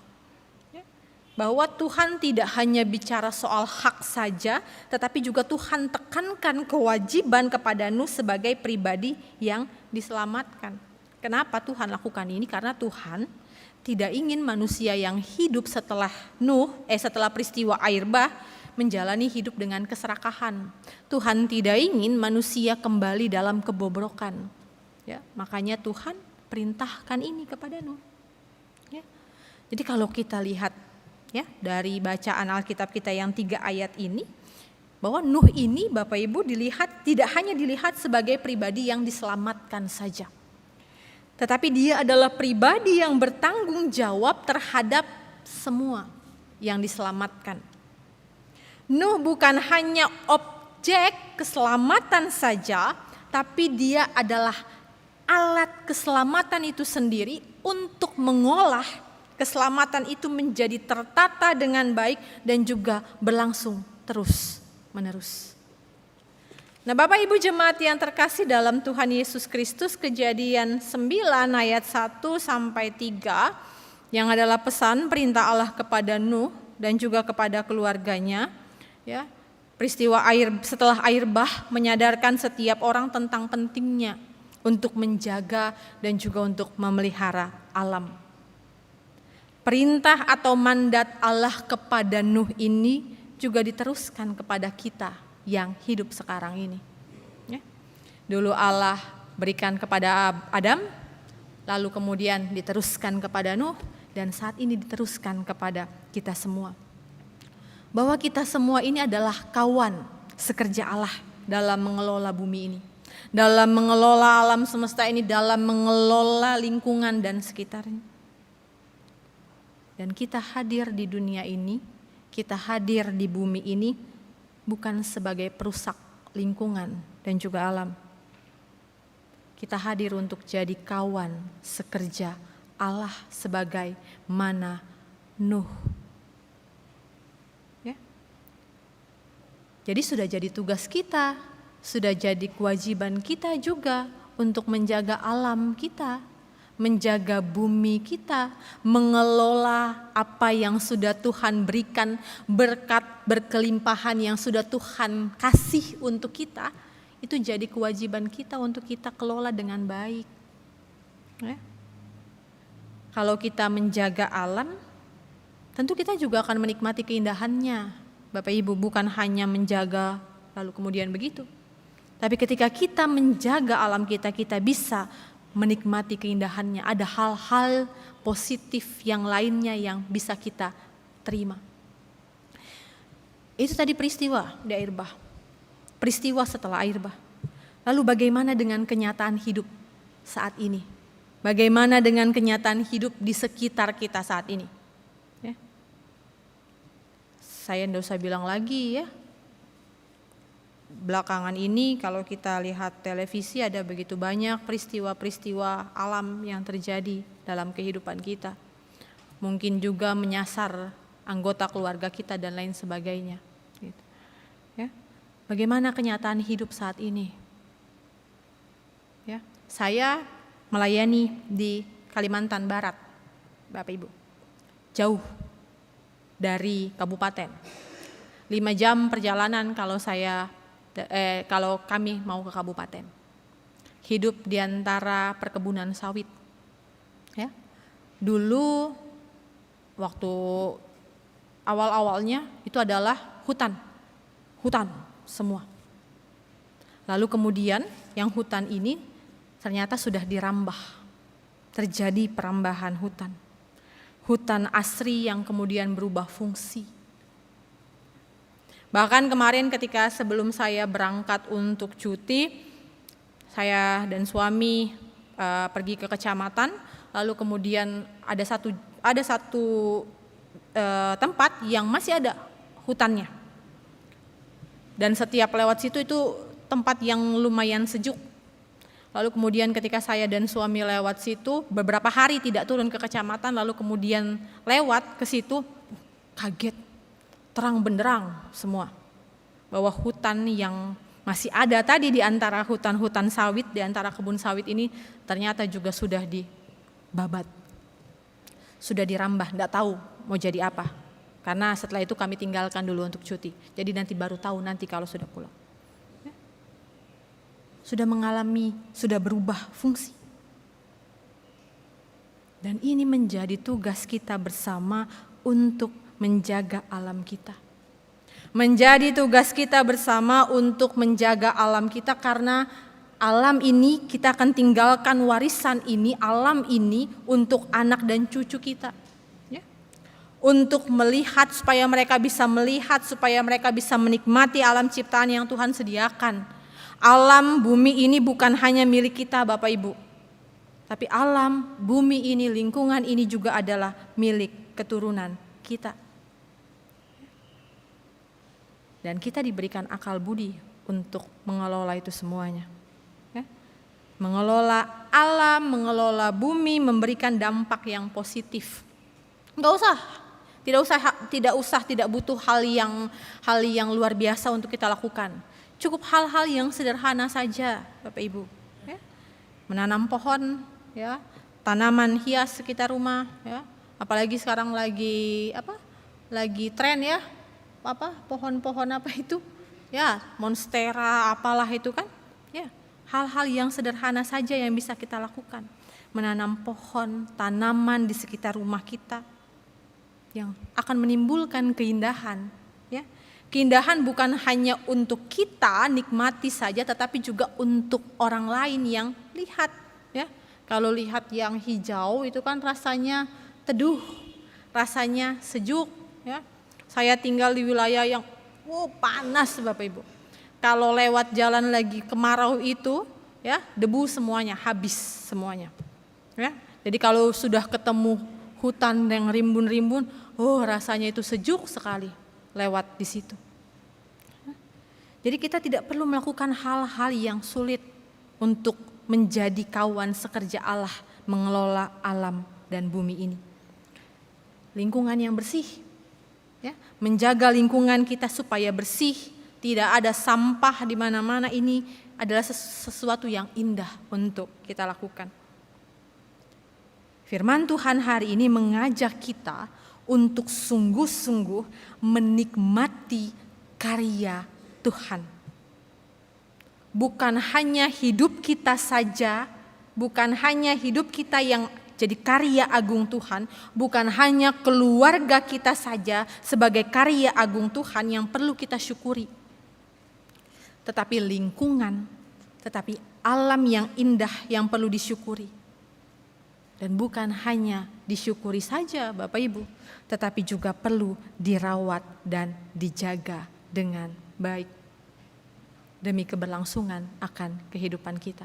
Bahwa Tuhan tidak hanya bicara soal hak saja, tetapi juga Tuhan tekankan kewajiban kepada Nuh sebagai pribadi yang diselamatkan. Kenapa Tuhan lakukan ini? Karena Tuhan tidak ingin manusia yang hidup setelah setelah peristiwa air bah menjalani hidup dengan keserakahan. Tuhan tidak ingin manusia kembali dalam kebobrokan. Ya, makanya Tuhan perintahkan ini kepada Nuh. Ya. Jadi kalau kita lihat ya dari bacaan Alkitab kita yang 3 ayat ini, bahwa Nuh ini Bapak Ibu tidak hanya dilihat sebagai pribadi yang diselamatkan saja. Tetapi dia adalah pribadi yang bertanggung jawab terhadap semua yang diselamatkan. Nuh bukan hanya objek keselamatan saja, tapi dia adalah alat keselamatan itu sendiri untuk mengolah keselamatan itu menjadi tertata dengan baik dan juga berlangsung terus menerus. Nah, Bapak Ibu jemaat yang terkasih dalam Tuhan Yesus Kristus, Kejadian 9 ayat 1 sampai 3 yang adalah pesan perintah Allah kepada Nuh dan juga kepada keluarganya. Ya, peristiwa setelah air bah menyadarkan setiap orang tentang pentingnya untuk menjaga dan juga untuk memelihara alam. Perintah atau mandat Allah kepada Nuh ini juga diteruskan kepada kita yang hidup sekarang ini. Ya. Dulu Allah berikan kepada Adam lalu kemudian diteruskan kepada Nuh, dan saat ini diteruskan kepada kita semua. Bahwa kita semua ini adalah kawan sekerja Allah dalam mengelola bumi ini, dalam mengelola alam semesta ini, dalam mengelola lingkungan dan sekitarnya. Dan kita hadir di dunia ini, kita hadir di bumi ini bukan sebagai perusak lingkungan dan juga alam. Kita hadir untuk jadi kawan sekerja Allah sebagai mana Nuh. Ya. Jadi sudah jadi tugas kita, sudah jadi kewajiban kita juga untuk menjaga alam kita, menjaga bumi kita, mengelola apa yang sudah Tuhan berikan, berkat berkelimpahan yang sudah Tuhan kasih untuk kita. Itu jadi kewajiban kita untuk kita kelola dengan baik. Ya. Kalau kita menjaga alam, tentu kita juga akan menikmati keindahannya. Bapak Ibu, bukan hanya menjaga lalu kemudian begitu. Tapi ketika kita menjaga alam kita, kita bisa menikmati keindahannya. Ada hal-hal positif yang lainnya yang bisa kita terima. Itu tadi peristiwa di air bah. Peristiwa setelah air bah. Lalu bagaimana dengan kenyataan hidup saat ini? Bagaimana dengan kenyataan hidup di sekitar kita saat ini? Ya. Saya tidak usah bilang lagi ya. Belakangan ini kalau kita lihat televisi ada begitu banyak peristiwa-peristiwa alam yang terjadi dalam kehidupan kita. Mungkin juga menyasar anggota keluarga kita dan lain sebagainya. Gitu. Ya. Bagaimana kenyataan hidup saat ini? Ya, saya melayani di Kalimantan Barat, Bapak Ibu. Jauh dari kabupaten. 5 jam perjalanan kalau kami mau ke kabupaten. Hidup di antara perkebunan sawit. Ya. Dulu waktu awal-awalnya itu adalah hutan semua. Lalu kemudian yang hutan ini ternyata sudah dirambah. Terjadi perambahan hutan. Hutan asri yang kemudian berubah fungsi. Bahkan kemarin ketika sebelum saya berangkat untuk cuti, saya dan suami pergi ke kecamatan, lalu kemudian ada satu tempat yang masih ada hutannya. Dan setiap lewat situ itu tempat yang lumayan sejuk. Lalu kemudian ketika saya dan suami lewat situ, beberapa hari tidak turun ke kecamatan, lalu kemudian lewat ke situ, kaget, terang benderang semua. Bahwa hutan yang masih ada tadi di antara hutan-hutan sawit, di antara kebun sawit ini ternyata juga sudah dibabat. Sudah dirambah, tidak tahu mau jadi apa. Karena setelah itu kami tinggalkan dulu untuk cuti. Jadi nanti baru tahu nanti kalau sudah pulang. Ya. Sudah berubah fungsi. Dan ini menjadi tugas kita bersama untuk menjaga alam kita. Menjadi tugas kita bersama untuk menjaga alam kita karena alam ini kita akan tinggalkan warisan ini, alam ini untuk anak dan cucu kita. Untuk melihat, supaya mereka bisa melihat, supaya mereka bisa menikmati alam ciptaan yang Tuhan sediakan. Alam bumi ini bukan hanya milik kita Bapak Ibu, tapi alam bumi ini, lingkungan ini juga adalah milik keturunan kita. Dan kita diberikan akal budi untuk mengelola itu semuanya. Mengelola alam, mengelola bumi, memberikan dampak yang positif. Tidak butuh hal yang luar biasa untuk kita lakukan. Cukup hal-hal yang sederhana saja, Bapak Ibu. Ya. Menanam pohon, ya, tanaman hias sekitar rumah, ya. Apalagi sekarang lagi tren ya, pohon-pohon apa itu? Ya, monstera, apalah itu kan? Ya, hal-hal yang sederhana saja yang bisa kita lakukan. Menanam pohon, tanaman di sekitar rumah kita. Yang akan menimbulkan keindahan, ya. Keindahan bukan hanya untuk kita nikmati saja, tetapi juga untuk orang lain yang lihat, ya. Kalau lihat yang hijau itu kan rasanya teduh, rasanya sejuk, ya. Saya tinggal di wilayah yang panas Bapak Ibu. Kalau lewat jalan lagi kemarau itu, ya, debu semuanya, habis semuanya. Ya. Jadi kalau sudah ketemu hutan yang rimbun-rimbun, rasanya itu sejuk sekali lewat di situ. Jadi kita tidak perlu melakukan hal-hal yang sulit untuk menjadi kawan sekerja Allah mengelola alam dan bumi ini. Lingkungan yang bersih, ya, menjaga lingkungan kita supaya bersih, tidak ada sampah di mana-mana, ini adalah sesuatu yang indah untuk kita lakukan. Firman Tuhan hari ini mengajak kita untuk sungguh-sungguh menikmati karya Tuhan. Bukan hanya hidup kita saja, bukan hanya hidup kita yang jadi karya agung Tuhan, bukan hanya keluarga kita saja sebagai karya agung Tuhan yang perlu kita syukuri. Tetapi lingkungan, tetapi alam yang indah yang perlu disyukuri. Dan bukan hanya disyukuri saja Bapak Ibu, tetapi juga perlu dirawat dan dijaga dengan baik demi keberlangsungan akan kehidupan kita.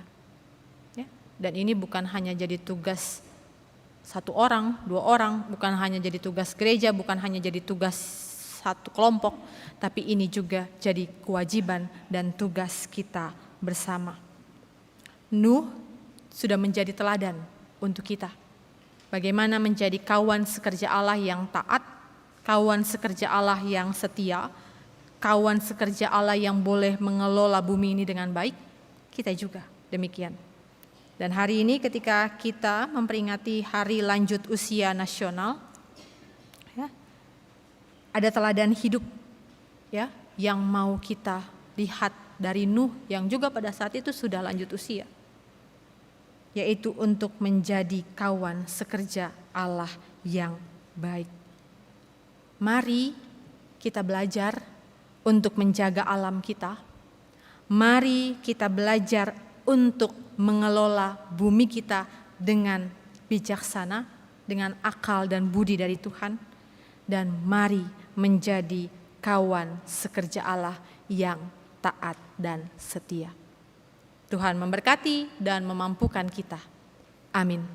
Ya, dan ini bukan hanya jadi tugas satu orang, dua orang, bukan hanya jadi tugas gereja, bukan hanya jadi tugas satu kelompok, tapi ini juga jadi kewajiban dan tugas kita bersama. Nuh sudah menjadi teladan untuk kita. Bagaimana menjadi kawan sekerja Allah yang taat, kawan sekerja Allah yang setia, kawan sekerja Allah yang boleh mengelola bumi ini dengan baik, kita juga demikian. Dan hari ini ketika kita memperingati Hari Lanjut Usia Nasional, ya, ada teladan hidup, ya, yang mau kita lihat dari Nuh yang juga pada saat itu sudah lanjut usia, yaitu untuk menjadi kawan sekerja Allah yang baik. Mari kita belajar untuk menjaga alam kita. Mari kita belajar untuk mengelola bumi kita dengan bijaksana, dengan akal dan budi dari Tuhan. Dan mari menjadi kawan sekerja Allah yang taat dan setia. Tuhan memberkati dan memampukan kita. Amin.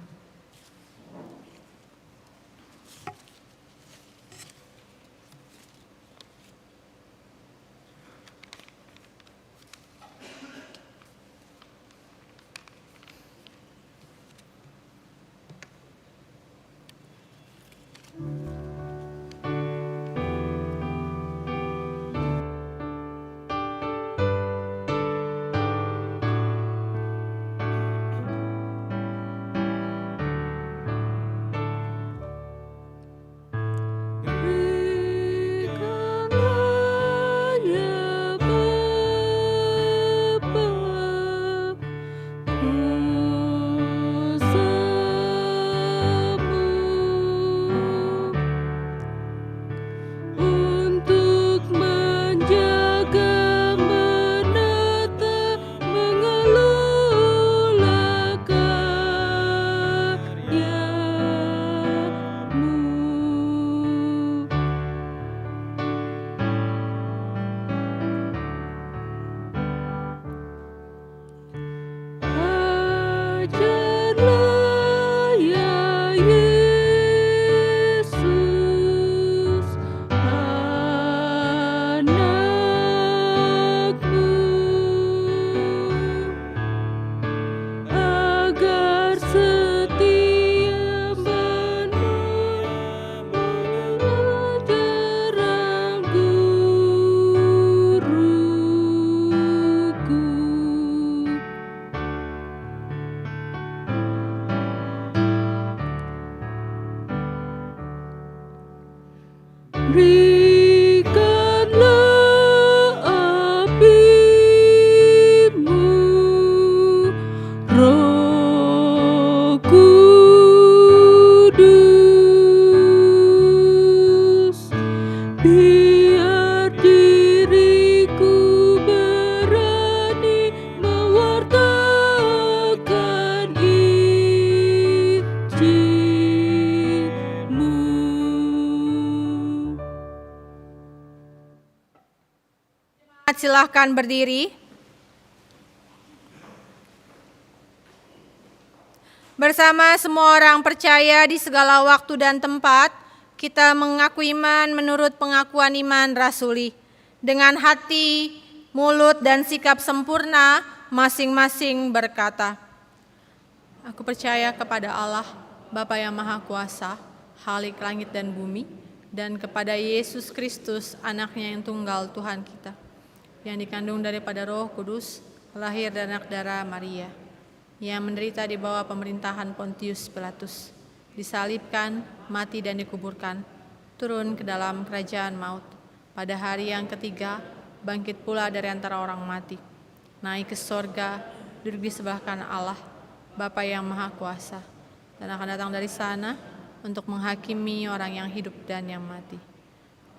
Jemaat silahkan berdiri. Bersama semua orang percaya di segala waktu dan tempat, kita mengaku iman menurut pengakuan iman rasuli. Dengan hati, mulut, dan sikap sempurna, masing-masing berkata, "Aku percaya kepada Allah, Bapa yang Maha Kuasa, Khalik langit dan bumi, dan kepada Yesus Kristus, anaknya yang tunggal Tuhan kita, yang dikandung daripada Roh Kudus, lahir dari anak darah Maria, yang menderita di bawah pemerintahan Pontius Pilatus, disalibkan, mati dan dikuburkan, turun ke dalam kerajaan maut, pada hari yang ketiga bangkit pula dari antara orang mati, naik ke sorga, duduk di sebelah kanan Allah, Bapa yang Maha Kuasa, dan akan datang dari sana untuk menghakimi orang yang hidup dan yang mati.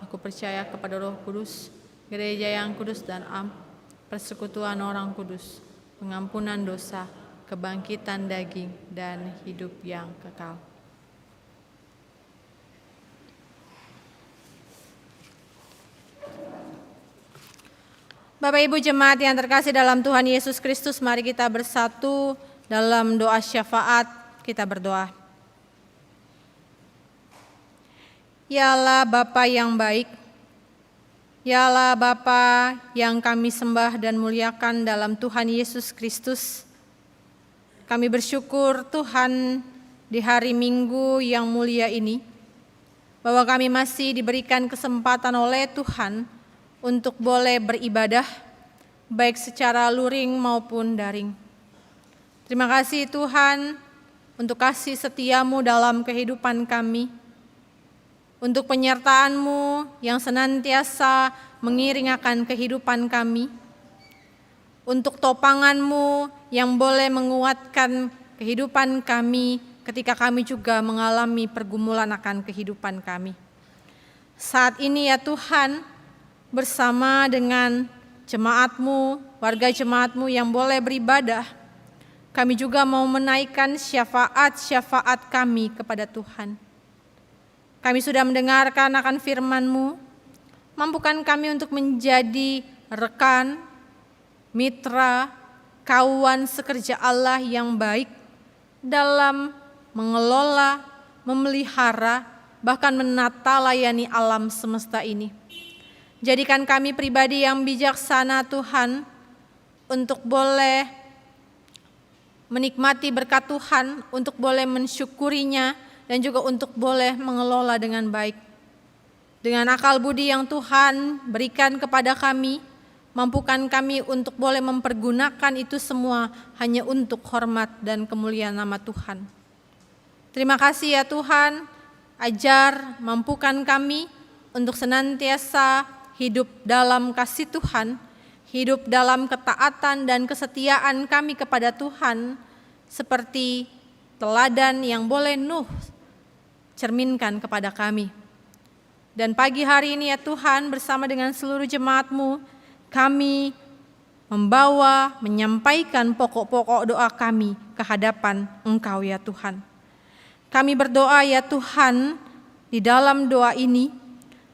Aku percaya kepada Roh Kudus, gereja yang kudus dan am, persekutuan orang kudus, pengampunan dosa, kebangkitan daging, dan hidup yang kekal." Bapak Ibu jemaat yang terkasih dalam Tuhan Yesus Kristus, mari kita bersatu dalam doa syafaat. Kita berdoa. Ya Allah Bapa yang baik, ya Allah Bapa yang kami sembah dan muliakan dalam Tuhan Yesus Kristus, kami bersyukur Tuhan di hari Minggu yang mulia ini, bahwa kami masih diberikan kesempatan oleh Tuhan untuk boleh beribadah, baik secara luring maupun daring. Terima kasih Tuhan untuk kasih setiamu dalam kehidupan kami, untuk penyertaan-Mu yang senantiasa mengiring akan kehidupan kami, untuk topangan-Mu yang boleh menguatkan kehidupan kami ketika kami juga mengalami pergumulan akan kehidupan kami. Saat ini ya Tuhan, bersama dengan jemaat-Mu, warga jemaat-Mu yang boleh beribadah, kami juga mau menaikkan syafaat-syafaat kami kepada Tuhan. Kami sudah mendengarkan akan firman-Mu, mampukan kami untuk menjadi rekan, mitra, kawan sekerja Allah yang baik dalam mengelola, memelihara, bahkan menata layani alam semesta ini. Jadikan kami pribadi yang bijaksana Tuhan, untuk boleh menikmati berkat Tuhan, untuk boleh mensyukurinya, dan juga untuk boleh mengelola dengan baik. Dengan akal budi yang Tuhan berikan kepada kami, mampukan kami untuk boleh mempergunakan itu semua hanya untuk hormat dan kemuliaan nama Tuhan. Terima kasih ya Tuhan, ajar, mampukan kami untuk senantiasa hidup dalam kasih Tuhan, hidup dalam ketaatan dan kesetiaan kami kepada Tuhan, seperti teladan yang boleh Nuh cerminkan kepada kami. Dan pagi hari ini ya Tuhan, bersama dengan seluruh jemaat-Mu, kami menyampaikan pokok-pokok doa kami ke hadapan Engkau ya Tuhan. Kami berdoa ya Tuhan, di dalam doa ini,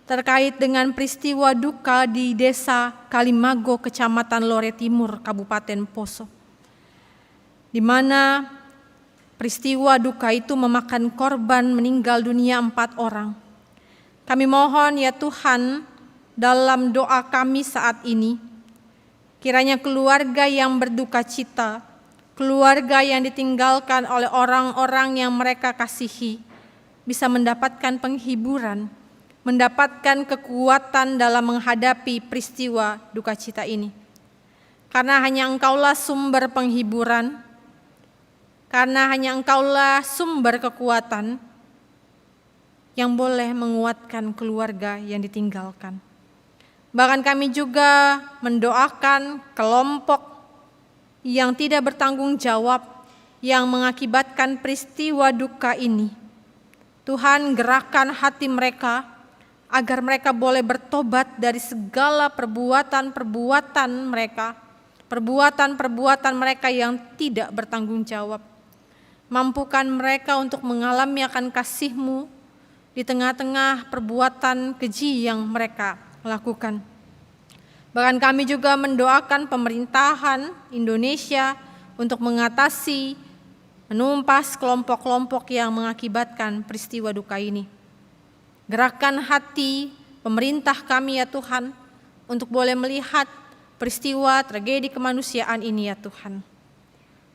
terkait dengan peristiwa duka di desa Kalimago, Kecamatan Lore Timur, Kabupaten Poso, di mana peristiwa duka itu memakan korban meninggal dunia 4 orang. Kami mohon ya Tuhan, dalam doa kami saat ini, kiranya keluarga yang berduka cita, keluarga yang ditinggalkan oleh orang-orang yang mereka kasihi, bisa mendapatkan penghiburan, mendapatkan kekuatan dalam menghadapi peristiwa duka cita ini. Karena hanya Engkaulah sumber penghiburan, karena hanya Engkaulah sumber kekuatan yang boleh menguatkan keluarga yang ditinggalkan. Bahkan kami juga mendoakan kelompok yang tidak bertanggung jawab yang mengakibatkan peristiwa duka ini. Tuhan, gerakan hati mereka agar mereka boleh bertobat dari segala perbuatan-perbuatan mereka yang tidak bertanggung jawab. Mampukan mereka untuk mengalami akan kasih-Mu di tengah-tengah perbuatan keji yang mereka lakukan. Bahkan kami juga mendoakan pemerintahan Indonesia untuk mengatasi, menumpas kelompok-kelompok yang mengakibatkan peristiwa duka ini. Gerakan hati pemerintah kami ya Tuhan, untuk boleh melihat peristiwa tragedi kemanusiaan ini ya Tuhan.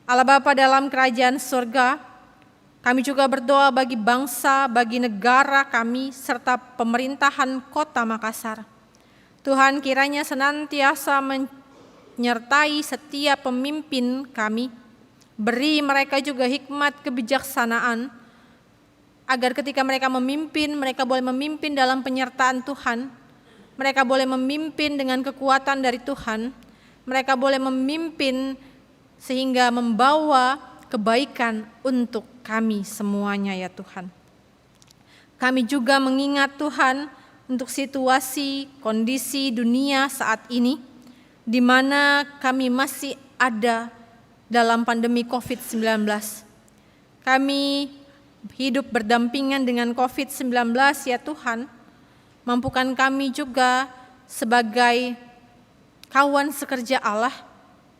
Allah Bapa dalam kerajaan surga, kami juga berdoa bagi bangsa, bagi negara kami, serta pemerintahan kota Makassar. Tuhan kiranya senantiasa menyertai setiap pemimpin kami, beri mereka juga hikmat kebijaksanaan, agar ketika mereka memimpin, mereka boleh memimpin dalam penyertaan Tuhan, mereka boleh memimpin dengan kekuatan dari Tuhan, mereka boleh memimpin sehingga membawa kebaikan untuk kami semuanya ya Tuhan. Kami juga mengingat Tuhan untuk situasi kondisi dunia saat ini, di mana kami masih ada dalam pandemi COVID-19. Kami hidup berdampingan dengan COVID-19 ya Tuhan, mampukan kami juga sebagai kawan sekerja Allah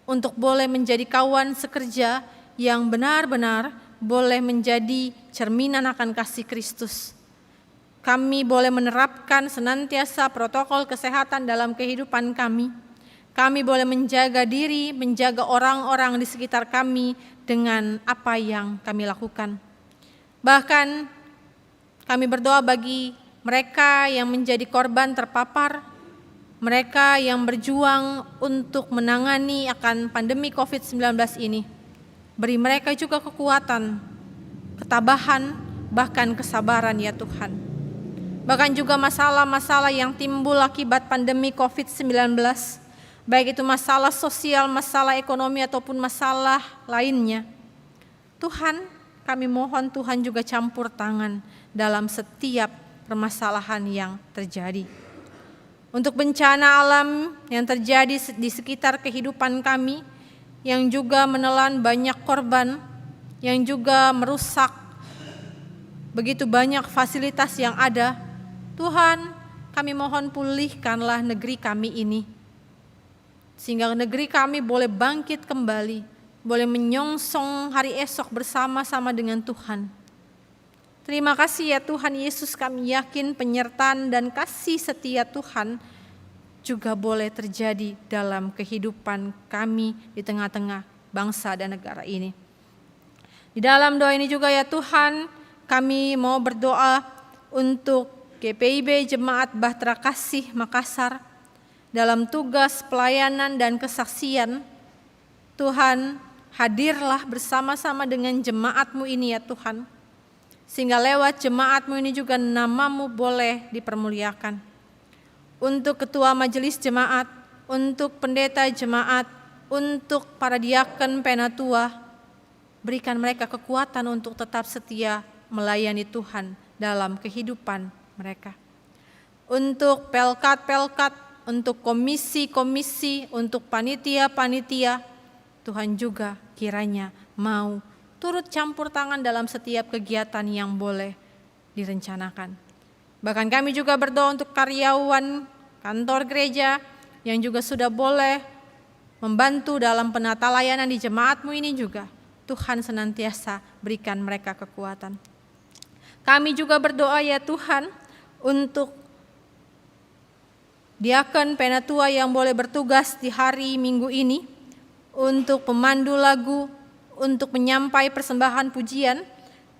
untuk boleh menjadi kawan sekerja yang benar-benar boleh menjadi cerminan akan kasih Kristus. Kami boleh menerapkan senantiasa protokol kesehatan dalam kehidupan kami. Kami boleh menjaga diri, menjaga orang-orang di sekitar kami dengan apa yang kami lakukan. Bahkan kami berdoa bagi mereka yang menjadi korban terpapar, mereka yang berjuang untuk menangani akan pandemi COVID-19 ini. Beri mereka juga kekuatan, ketabahan, bahkan kesabaran ya Tuhan. Bahkan juga masalah-masalah yang timbul akibat pandemi COVID-19, baik itu masalah sosial, masalah ekonomi, ataupun masalah lainnya. Tuhan, kami mohon Tuhan juga campur tangan dalam setiap permasalahan yang terjadi. Untuk bencana alam yang terjadi di sekitar kehidupan kami, yang juga menelan banyak korban, yang juga merusak begitu banyak fasilitas yang ada, Tuhan, kami mohon pulihkanlah negeri kami ini, sehingga negeri kami boleh bangkit kembali, boleh menyongsong hari esok bersama-sama dengan Tuhan. Terima kasih ya Tuhan Yesus, kami yakin penyertaan dan kasih setia Tuhan juga boleh terjadi dalam kehidupan kami di tengah-tengah bangsa dan negara ini. Di dalam doa ini juga ya Tuhan, kami mau berdoa untuk GPIB Jemaat Bahtera Kasih Makassar dalam tugas pelayanan dan kesaksian. Tuhan, hadirlah bersama-sama dengan jemaat-Mu ini ya Tuhan, sehingga lewat jemaat-Mu ini juga nama-Mu boleh dipermuliakan. Untuk ketua majelis jemaat, untuk pendeta jemaat, untuk para diaken penatua, berikan mereka kekuatan untuk tetap setia melayani Tuhan dalam kehidupan mereka. Untuk pelkat-pelkat, untuk komisi-komisi, untuk panitia-panitia, Tuhan juga kiranya mau turut campur tangan dalam setiap kegiatan yang boleh direncanakan. Bahkan kami juga berdoa untuk karyawan kantor gereja yang juga sudah boleh membantu dalam penata layanan di jemaat-Mu ini juga. Tuhan senantiasa berikan mereka kekuatan. Kami juga berdoa ya Tuhan untuk diaken penatua yang boleh bertugas di hari Minggu ini, untuk pemandu lagu, untuk menyampai persembahan pujian,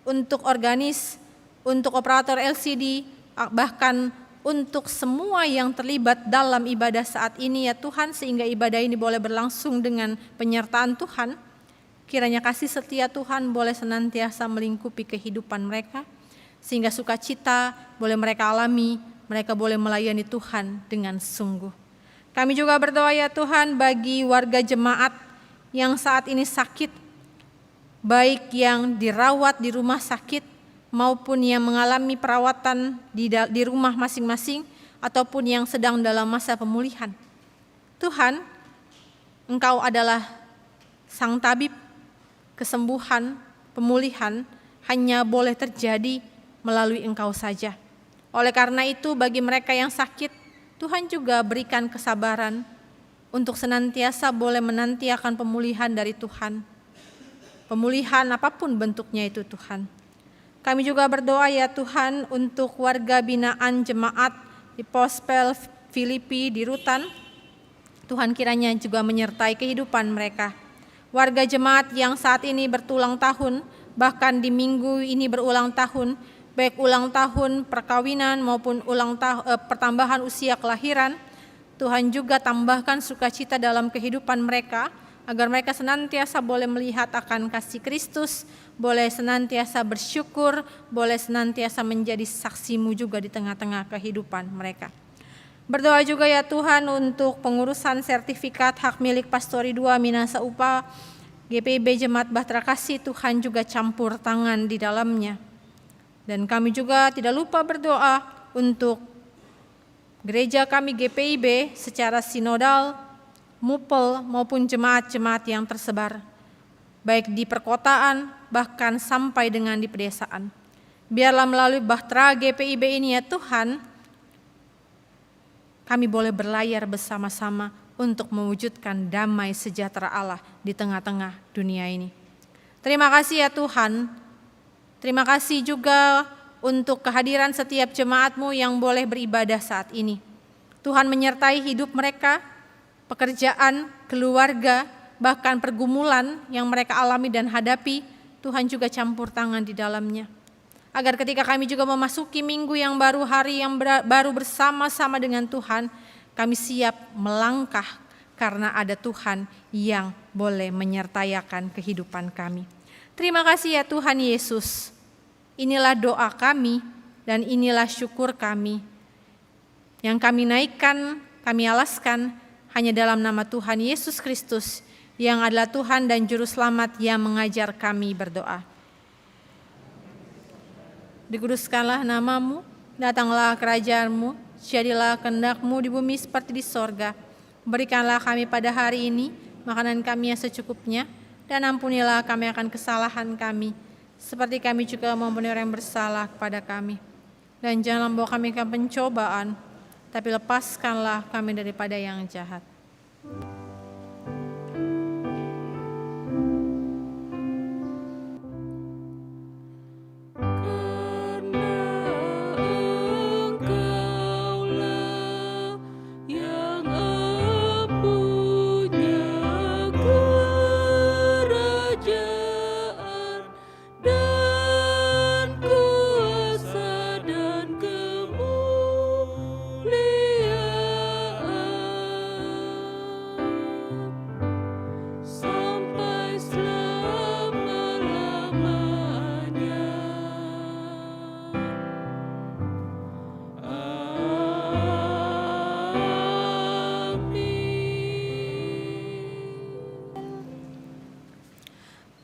untuk organis, untuk operator LCD, bahkan untuk semua yang terlibat dalam ibadah saat ini ya Tuhan, sehingga ibadah ini boleh berlangsung dengan penyertaan Tuhan. Kiranya kasih setia Tuhan boleh senantiasa melingkupi kehidupan mereka, sehingga sukacita boleh mereka alami, mereka boleh melayani Tuhan dengan sungguh. Kami juga berdoa ya Tuhan bagi warga jemaat yang saat ini sakit, baik yang dirawat di rumah sakit maupun yang mengalami perawatan di rumah masing-masing ataupun yang sedang dalam masa pemulihan. Tuhan, Engkau adalah Sang Tabib. Kesembuhan, pemulihan hanya boleh terjadi melalui Engkau saja. Oleh karena itu bagi mereka yang sakit, Tuhan juga berikan kesabaran untuk senantiasa boleh menantiakan pemulihan dari Tuhan. Pemulihan apapun bentuknya itu Tuhan. Kami juga berdoa ya Tuhan untuk warga binaan jemaat di Pospel Filipi di Rutan. Tuhan kiranya juga menyertai kehidupan mereka. Warga jemaat yang saat ini berulang tahun, bahkan di minggu ini berulang tahun, baik ulang tahun perkawinan maupun pertambahan usia kelahiran, Tuhan juga tambahkan sukacita dalam kehidupan mereka, agar mereka senantiasa boleh melihat akan kasih Kristus, boleh senantiasa bersyukur, boleh senantiasa menjadi saksi-Mu juga di tengah-tengah kehidupan mereka. Berdoa juga ya Tuhan untuk pengurusan sertifikat hak milik Pastori 2 Minasa Upa GPIB Jemaat Bahtera Kasih, Tuhan juga campur tangan di dalamnya. Dan kami juga tidak lupa berdoa untuk gereja kami GPIB secara sinodal, mupel maupun jemaat-jemaat yang tersebar, baik di perkotaan bahkan sampai dengan di pedesaan. Biarlah melalui Bahtera GPIB ini ya Tuhan, kami boleh berlayar bersama-sama untuk mewujudkan damai sejahtera Allah di tengah-tengah dunia ini. Terima kasih ya Tuhan. Terima kasih juga untuk kehadiran setiap jemaat-Mu yang boleh beribadah saat ini. Tuhan menyertai hidup mereka, pekerjaan, keluarga, bahkan pergumulan yang mereka alami dan hadapi, Tuhan juga campur tangan di dalamnya. Agar ketika kami juga memasuki minggu yang baru, hari yang baru bersama-sama dengan Tuhan, kami siap melangkah karena ada Tuhan yang boleh menyertai akan kehidupan kami. Terima kasih ya Tuhan Yesus. Inilah doa kami dan inilah syukur kami. Yang kami naikkan, kami alaskan hanya dalam nama Tuhan Yesus Kristus yang adalah Tuhan dan Juru Selamat yang mengajar kami berdoa. Dikuduskanlah nama-Mu, datanglah kerajaan-Mu, jadilah kehendak-Mu di bumi seperti di sorga. Berikanlah kami pada hari ini makanan kami yang secukupnya, dan ampunilah kami akan kesalahan kami, seperti kami juga mengampuni orang yang bersalah kepada kami. Dan janganlah membawa kami ke pencobaan, tapi lepaskanlah kami daripada yang jahat.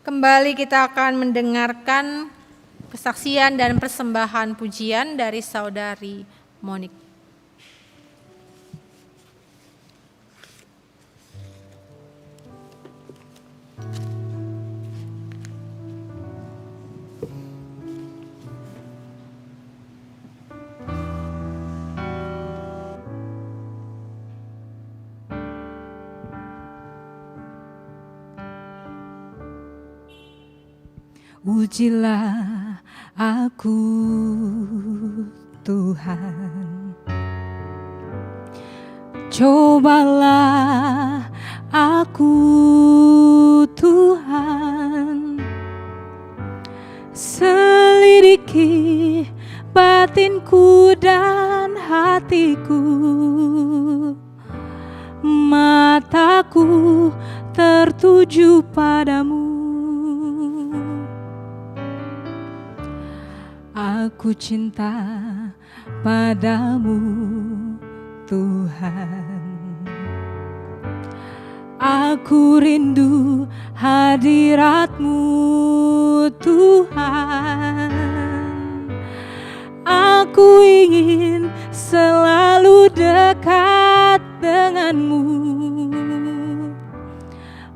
Kembali kita akan mendengarkan kesaksian dan persembahan pujian dari Saudari Monik. Ujilah aku Tuhan, cobalah aku Tuhan, selidiki batinku dan hatiku, mataku tertuju padamu. Aku cinta padamu Tuhan, aku rindu hadirat-Mu Tuhan, aku ingin selalu dekat dengan-Mu,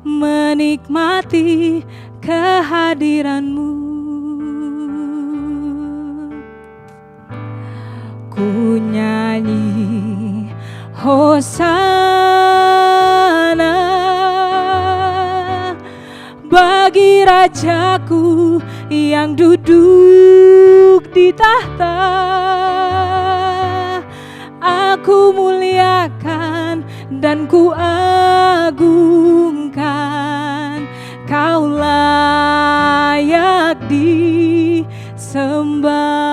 menikmati kehadiran-Mu. Ku nyanyi Hosana bagi Rajaku yang duduk di tahta. Aku muliakan dan ku agungkan, Kau layak disembah.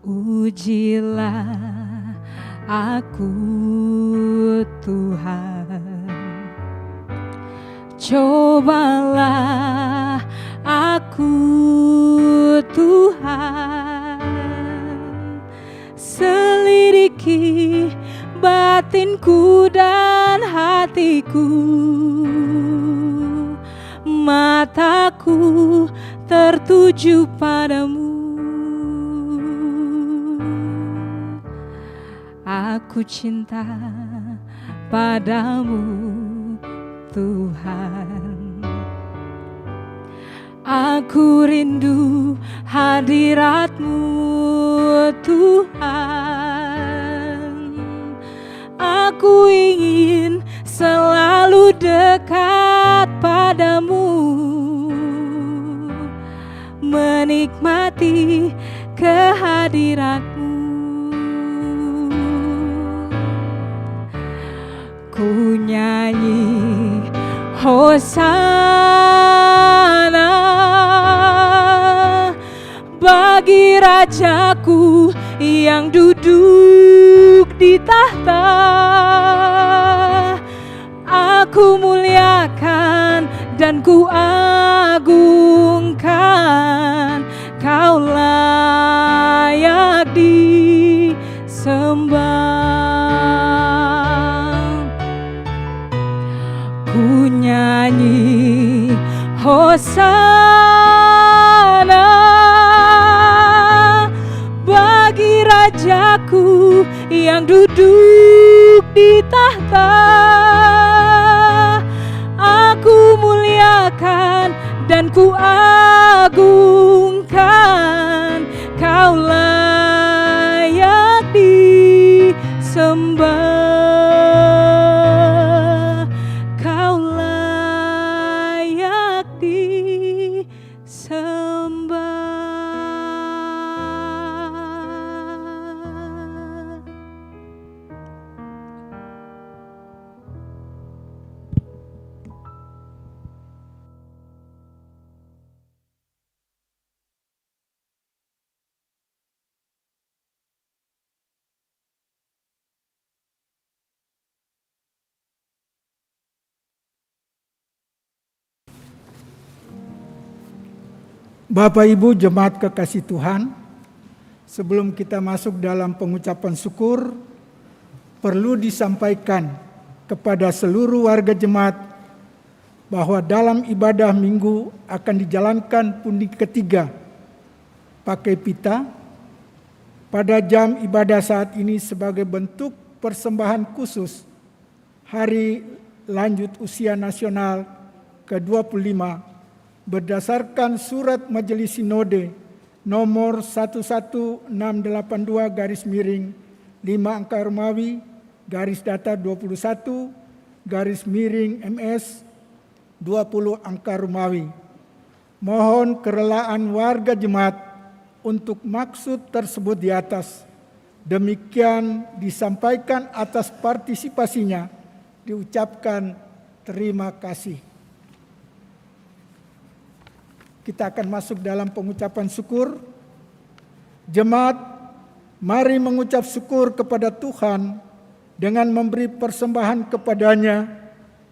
Ujilah aku Tuhan, cobalah aku Tuhan, selidiki batinku dan hatiku, mataku tertuju padamu. Aku cinta padamu Tuhan, aku rindu hadirat-Mu Tuhan. Aku ingin selalu dekat padamu, menikmati kehadirat-Mu. Ku nyanyi Hosana bagi Rajaku yang duduk di tahta. Aku muliakan dan ku agungkan, Kau layak disembah. Ku nyanyi Hosana bagi Rajaku yang duduk di tahta. Aku muliakan dan ku agungkan, Kau layak disembah. Bapak Ibu jemaat kekasih Tuhan, sebelum kita masuk dalam pengucapan syukur, perlu disampaikan kepada seluruh warga jemaat bahwa dalam ibadah minggu akan dijalankan pundi ketiga pakai pita pada jam ibadah saat ini sebagai bentuk persembahan khusus Hari Lanjut Usia Nasional ke-25 berdasarkan surat Majelis Sinode nomor 11682 /5 angka Romawi /21 /MS 20 angka Romawi. Mohon kerelaan warga jemaat untuk maksud tersebut di atas. Demikian disampaikan atas partisipasinya, diucapkan terima kasih. Kita akan masuk dalam pengucapan syukur. Jemaat, mari mengucap syukur kepada Tuhan dengan memberi persembahan kepadanya.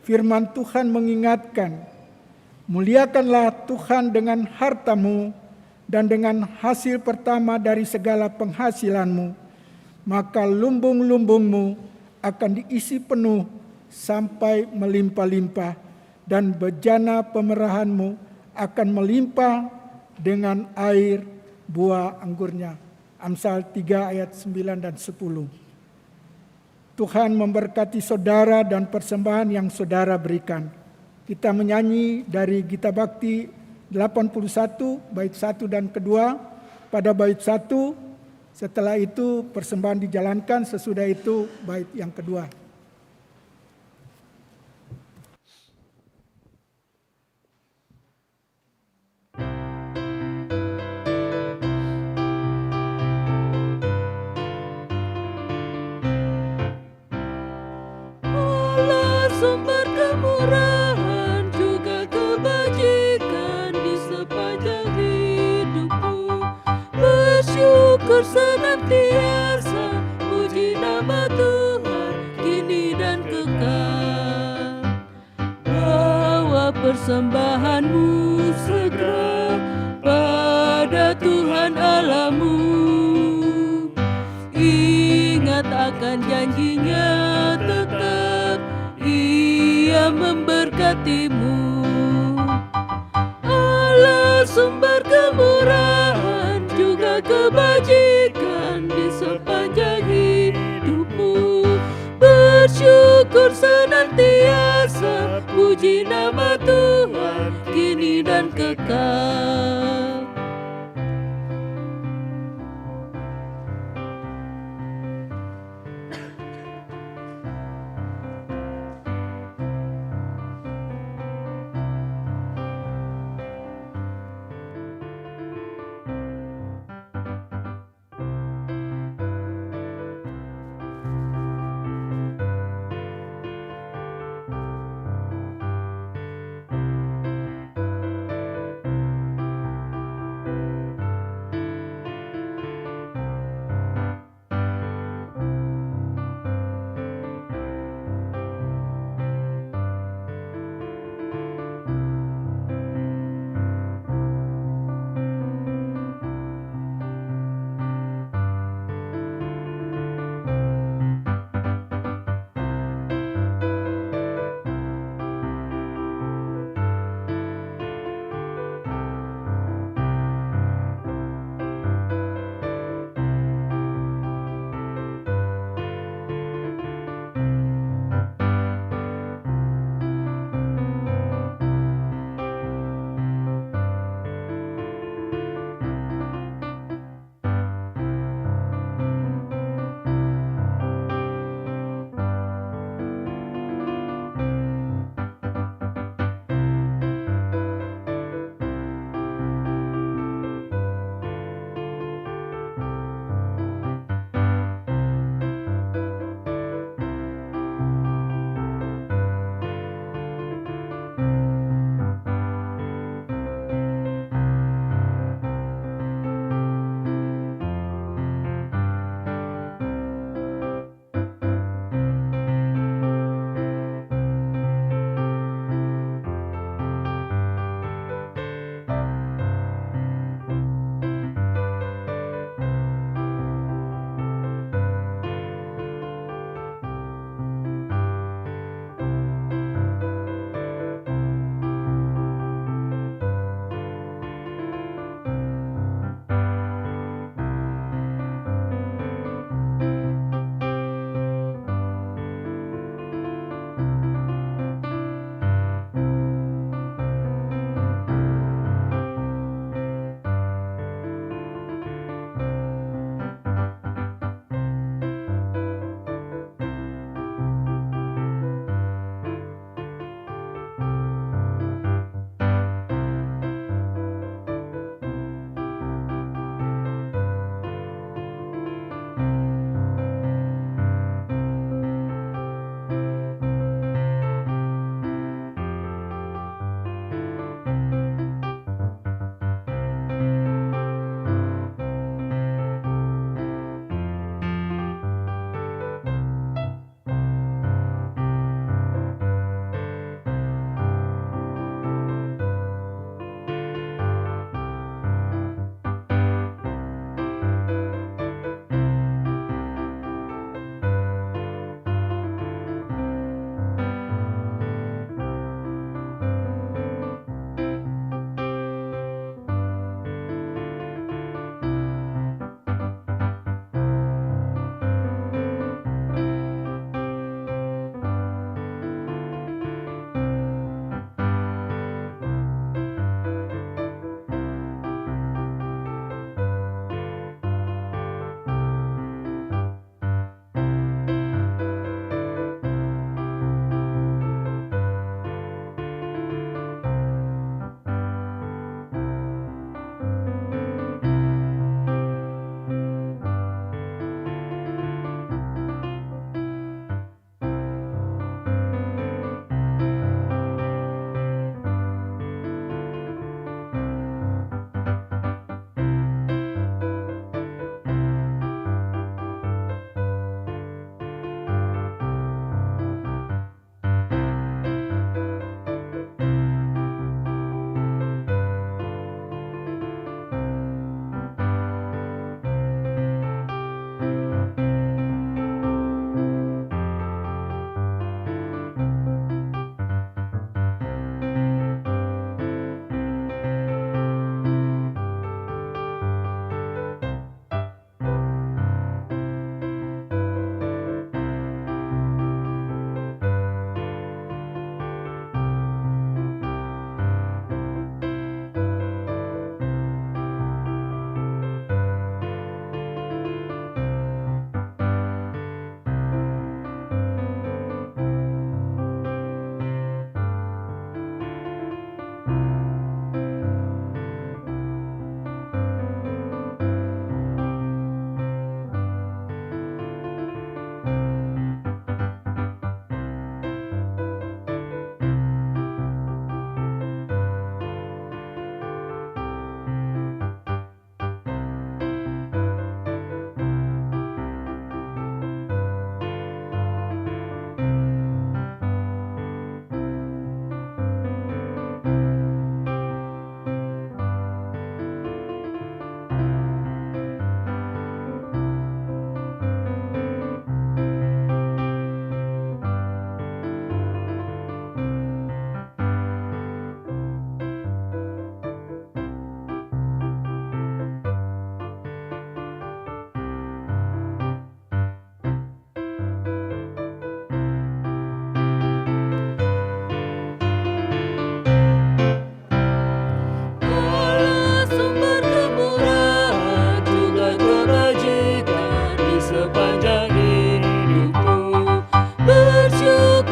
Firman Tuhan mengingatkan, muliakanlah Tuhan dengan hartamu dan dengan hasil pertama dari segala penghasilanmu, maka lumbung-lumbungmu akan diisi penuh sampai melimpah-limpah, dan bejana pemerahanmu akan melimpah dengan air buah anggurnya. Amsal 3 ayat 9 dan 10. Tuhan memberkati saudara dan persembahan yang saudara berikan. kita menyanyi dari Gita Bakti 81 bait 1 dan kedua. Pada bait 1, setelah itu persembahan dijalankan, sesudah itu bait yang kedua. Allah sumber kemurahan juga kebajikan di sepanjang hidupku. Bersyukur senantiasa, puji nama Tuhan kini dan kekal. Bawa persembahanmu segera pada Tuhan Allahmu. Ingat akan janjinya tetap, Ia memberkatimu. Allah sumber kemurahan juga kebajikan di sepanjang hidupmu. Bersyukur senantiasa, puji nama Tuhan kini dan kekal.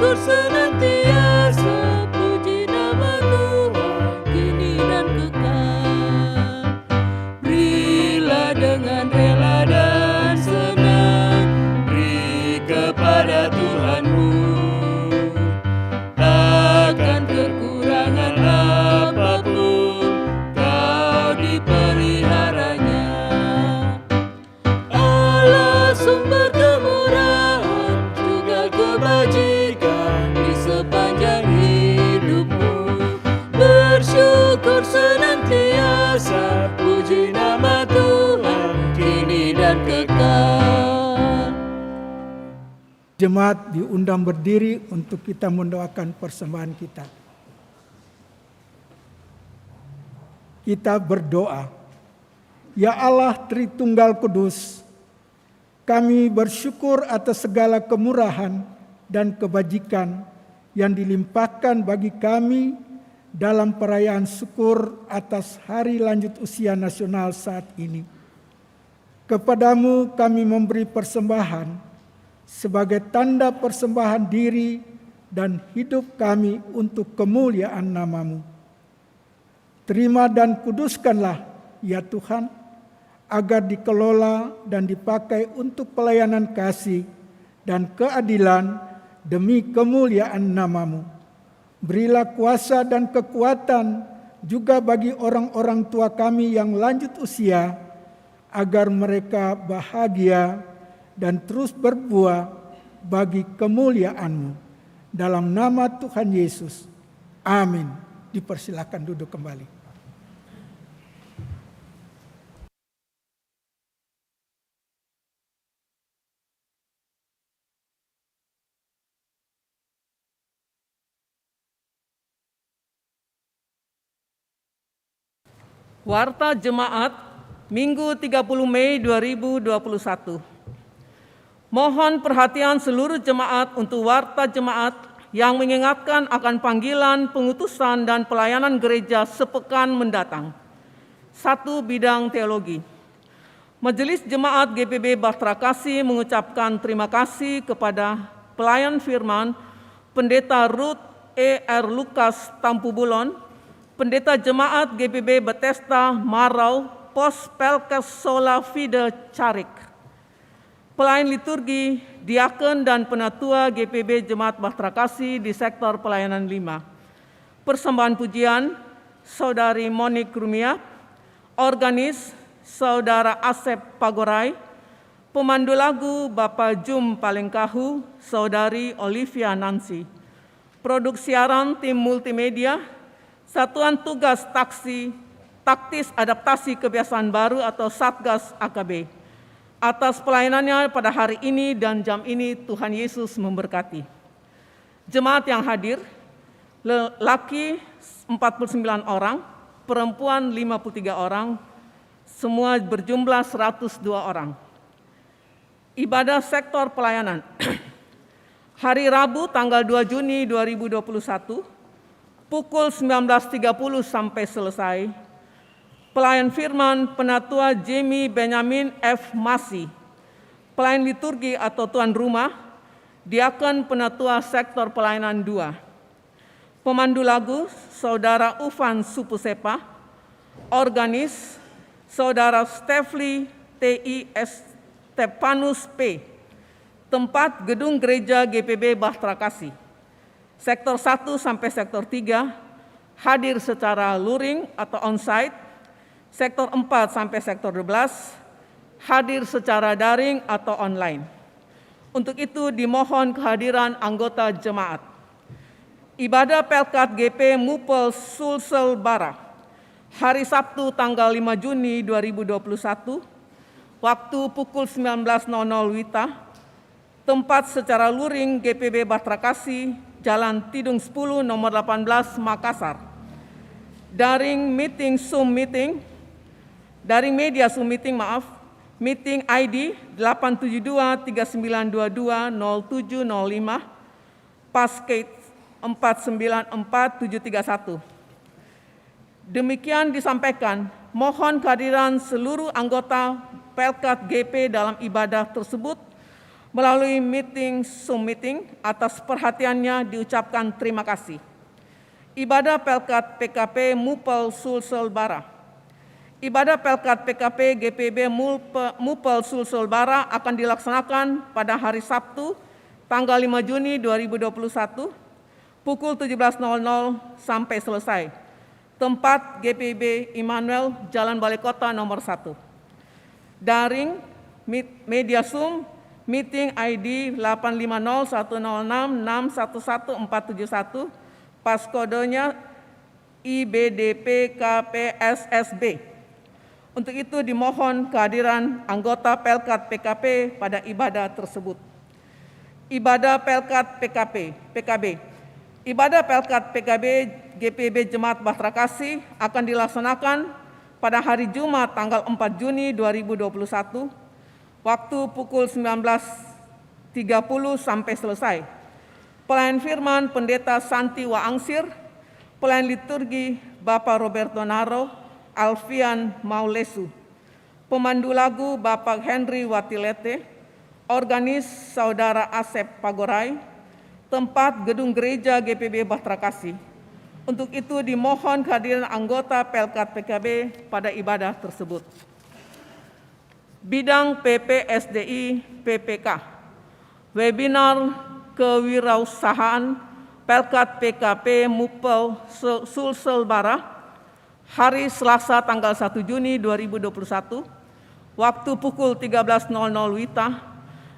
bersyukur senantiasa, puji nama Tuhan kini dan kekal. Berilah dengan rela dan senang, beri kepada Tuhanmu, takkan kekurangan apapun kau dipeliharanya. Allah sumber kemurahan juga kebajikan di sepanjang hidupmu. Bersyukur senantiasa, puji nama Tuhan kini dan kekal. Jemaat diundang berdiri untuk kita mendoakan persembahan kita. Kita berdoa. Ya Allah Tritunggal Kudus, kami bersyukur atas segala kemurahan dan kebajikan yang dilimpahkan bagi kami dalam perayaan syukur atas Hari Lanjut Usia Nasional saat ini. Kepadamu kami memberi persembahan sebagai tanda persembahan diri dan hidup kami untuk kemuliaan nama-Mu. Terima dan kuduskanlah, ya Tuhan, agar dikelola dan dipakai untuk pelayanan kasih dan keadilan demi kemuliaan nama-Mu. Berilah kuasa dan kekuatan juga bagi orang-orang tua kami yang lanjut usia, agar mereka bahagia dan terus berbuah bagi kemuliaan-Mu. Dalam nama Tuhan Yesus. Amin. Dipersilakan duduk kembali. Warta Jemaat, Minggu 30 Mei 2021. Mohon perhatian seluruh jemaat untuk Warta Jemaat yang mengingatkan akan panggilan, pengutusan, dan pelayanan gereja sepekan mendatang. 1. Bidang teologi. Majelis Jemaat GPB Bahtera Kasih mengucapkan terima kasih kepada pelayan firman, Pendeta Ruth E.R. Lukas Tampu Bulon, Pendeta Jemaat GPB Bethesda Marau, Pos Pelkes Sola Fide Carik, pelayan liturgi, diaken dan penatua GPB Jemaat Bahtera Kasih di sektor pelayanan 5. Persembahan pujian, Saudari Monik Rumia, organis, Saudara Asep Pagorai, pemandu lagu Bapak Jum Palengkahu, Saudari Olivia Nancy, produk siaran tim multimedia, Satuan Tugas Taktis Adaptasi Kebiasaan Baru atau Satgas AKB. Atas pelayanannya pada hari ini dan jam ini, Tuhan Yesus memberkati. Jemaat yang hadir, laki 49 orang, perempuan 53 orang, semua berjumlah 102 orang. Ibadah sektor pelayanan. Hari Rabu tanggal 2 Juni 2021, pukul 19.30 sampai selesai. Pelayan firman Penatua Jamie Benyamin F. Masi, pelayan liturgi atau tuan rumah, diaken Penatua sektor pelayanan 2. Pemandu lagu Saudara Ufan Supusepa, organis Saudara Stefli T.I. Stepanus P. Tempat gedung gereja GPB Bahtera Kasih. Sektor 1 sampai sektor 3 hadir secara luring atau onsite. Sektor 4 sampai sektor 12 hadir secara daring atau online. Untuk itu dimohon kehadiran anggota jemaat. Ibadah Pelkat GP Mupel Sulsel Bara, hari Sabtu tanggal 5 Juni 2021, waktu pukul 19.00 WITA, tempat secara luring GPB Bahtera Kasih, Jalan Tidung 10 nomor 18 Makassar. Daring meeting Zoom meeting, daring media Zoom meeting meeting ID 87239220705, passcode 4944731. Demikian disampaikan, mohon kehadiran seluruh anggota Pelkat GP dalam ibadah tersebut Melalui Zoom meeting, atas perhatiannya diucapkan terima kasih. Ibadah Pelkat PKP Mupel Sulsel Bara. Ibadah Pelkat PKP GPB Mupel Sulsel Bara akan dilaksanakan pada hari Sabtu, tanggal 5 Juni 2021, pukul 17.00 sampai selesai. Tempat GPB Immanuel, Jalan Balai Kota nomor 1. Daring, media Zoom, meeting ID 8501066111471, pas kodenya IBDPKPSSB. Untuk itu dimohon kehadiran anggota Pelkat PKP pada ibadah tersebut. Ibadah Pelkat PKB. Ibadah Pelkat PKB GPB Jemaat Bahtera Kasih akan dilaksanakan pada hari Jumat tanggal 4 Juni 2021, waktu pukul 19.30 sampai selesai. Pelayan firman Pendeta Santi Waangsir, pelayan liturgi Bapak Roberto Naro, Alfian Maulesu, pemandu lagu Bapak Henry Watilete, organis Saudara Asep Pagorai, tempat gedung gereja GPB Bahtera Kasih. Untuk itu dimohon kehadiran anggota Pelkat PKB pada ibadah tersebut. Bidang PPSDI PPK, webinar kewirausahaan Pelkat PKP Mupel Sulsel Bara, hari Selasa tanggal 1 Juni 2021, waktu pukul 13.00 WITA,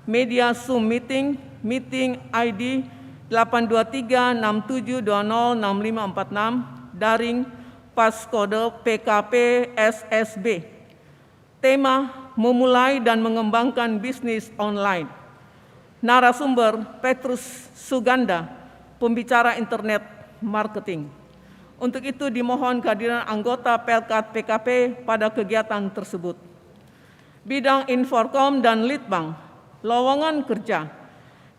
media Zoom meeting ID 82367206546, daring pas kode PKP SSB. Tema memulai dan mengembangkan bisnis online. Narasumber Petrus Suganda, pembicara internet marketing. Untuk itu dimohon kehadiran anggota Pelkat PKP pada kegiatan tersebut. Bidang Inforkom dan Litbang, lowongan kerja.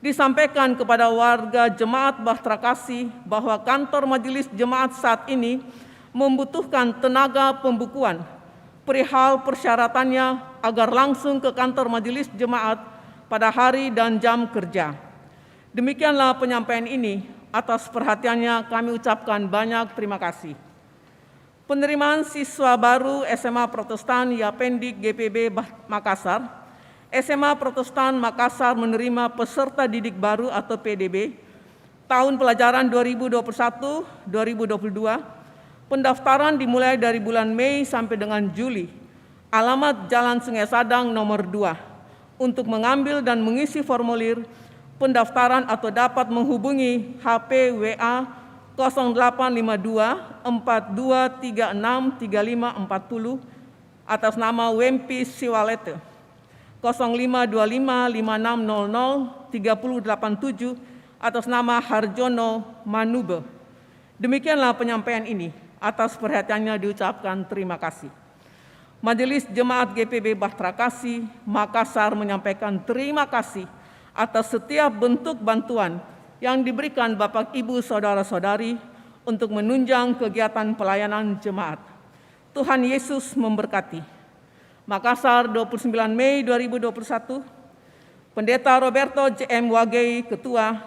Disampaikan kepada warga Jemaat Bahtera Kasih bahwa kantor majelis jemaat saat ini membutuhkan tenaga pembukuan. Perihal persyaratannya agar langsung ke kantor majelis jemaat pada hari dan jam kerja. Demikianlah penyampaian ini. Atas perhatiannya kami ucapkan banyak terima kasih. Penerimaan siswa baru SMA Protestan Yapendik GPB Makassar. SMA Protestan Makassar menerima peserta didik baru atau PDB tahun pelajaran 2021-2022. Pendaftaran dimulai dari bulan Mei sampai dengan Juli. Alamat Jalan Sungai Sadang nomor 2. Untuk mengambil dan mengisi formulir pendaftaran atau dapat menghubungi HP WA 0852 42363540 atas nama Wempi Siwalete, 052556003087 atas nama Harjono Manube. Demikianlah penyampaian ini. Atas perhatiannya diucapkan terima kasih. Majelis Jemaat GPB Bahtera Kasih Makassar menyampaikan terima kasih atas setiap bentuk bantuan yang diberikan Bapak Ibu Saudara-saudari untuk menunjang kegiatan pelayanan jemaat. Tuhan Yesus memberkati. Makassar, 29 Mei 2021, Pendeta Roberto JM Wagei, Ketua,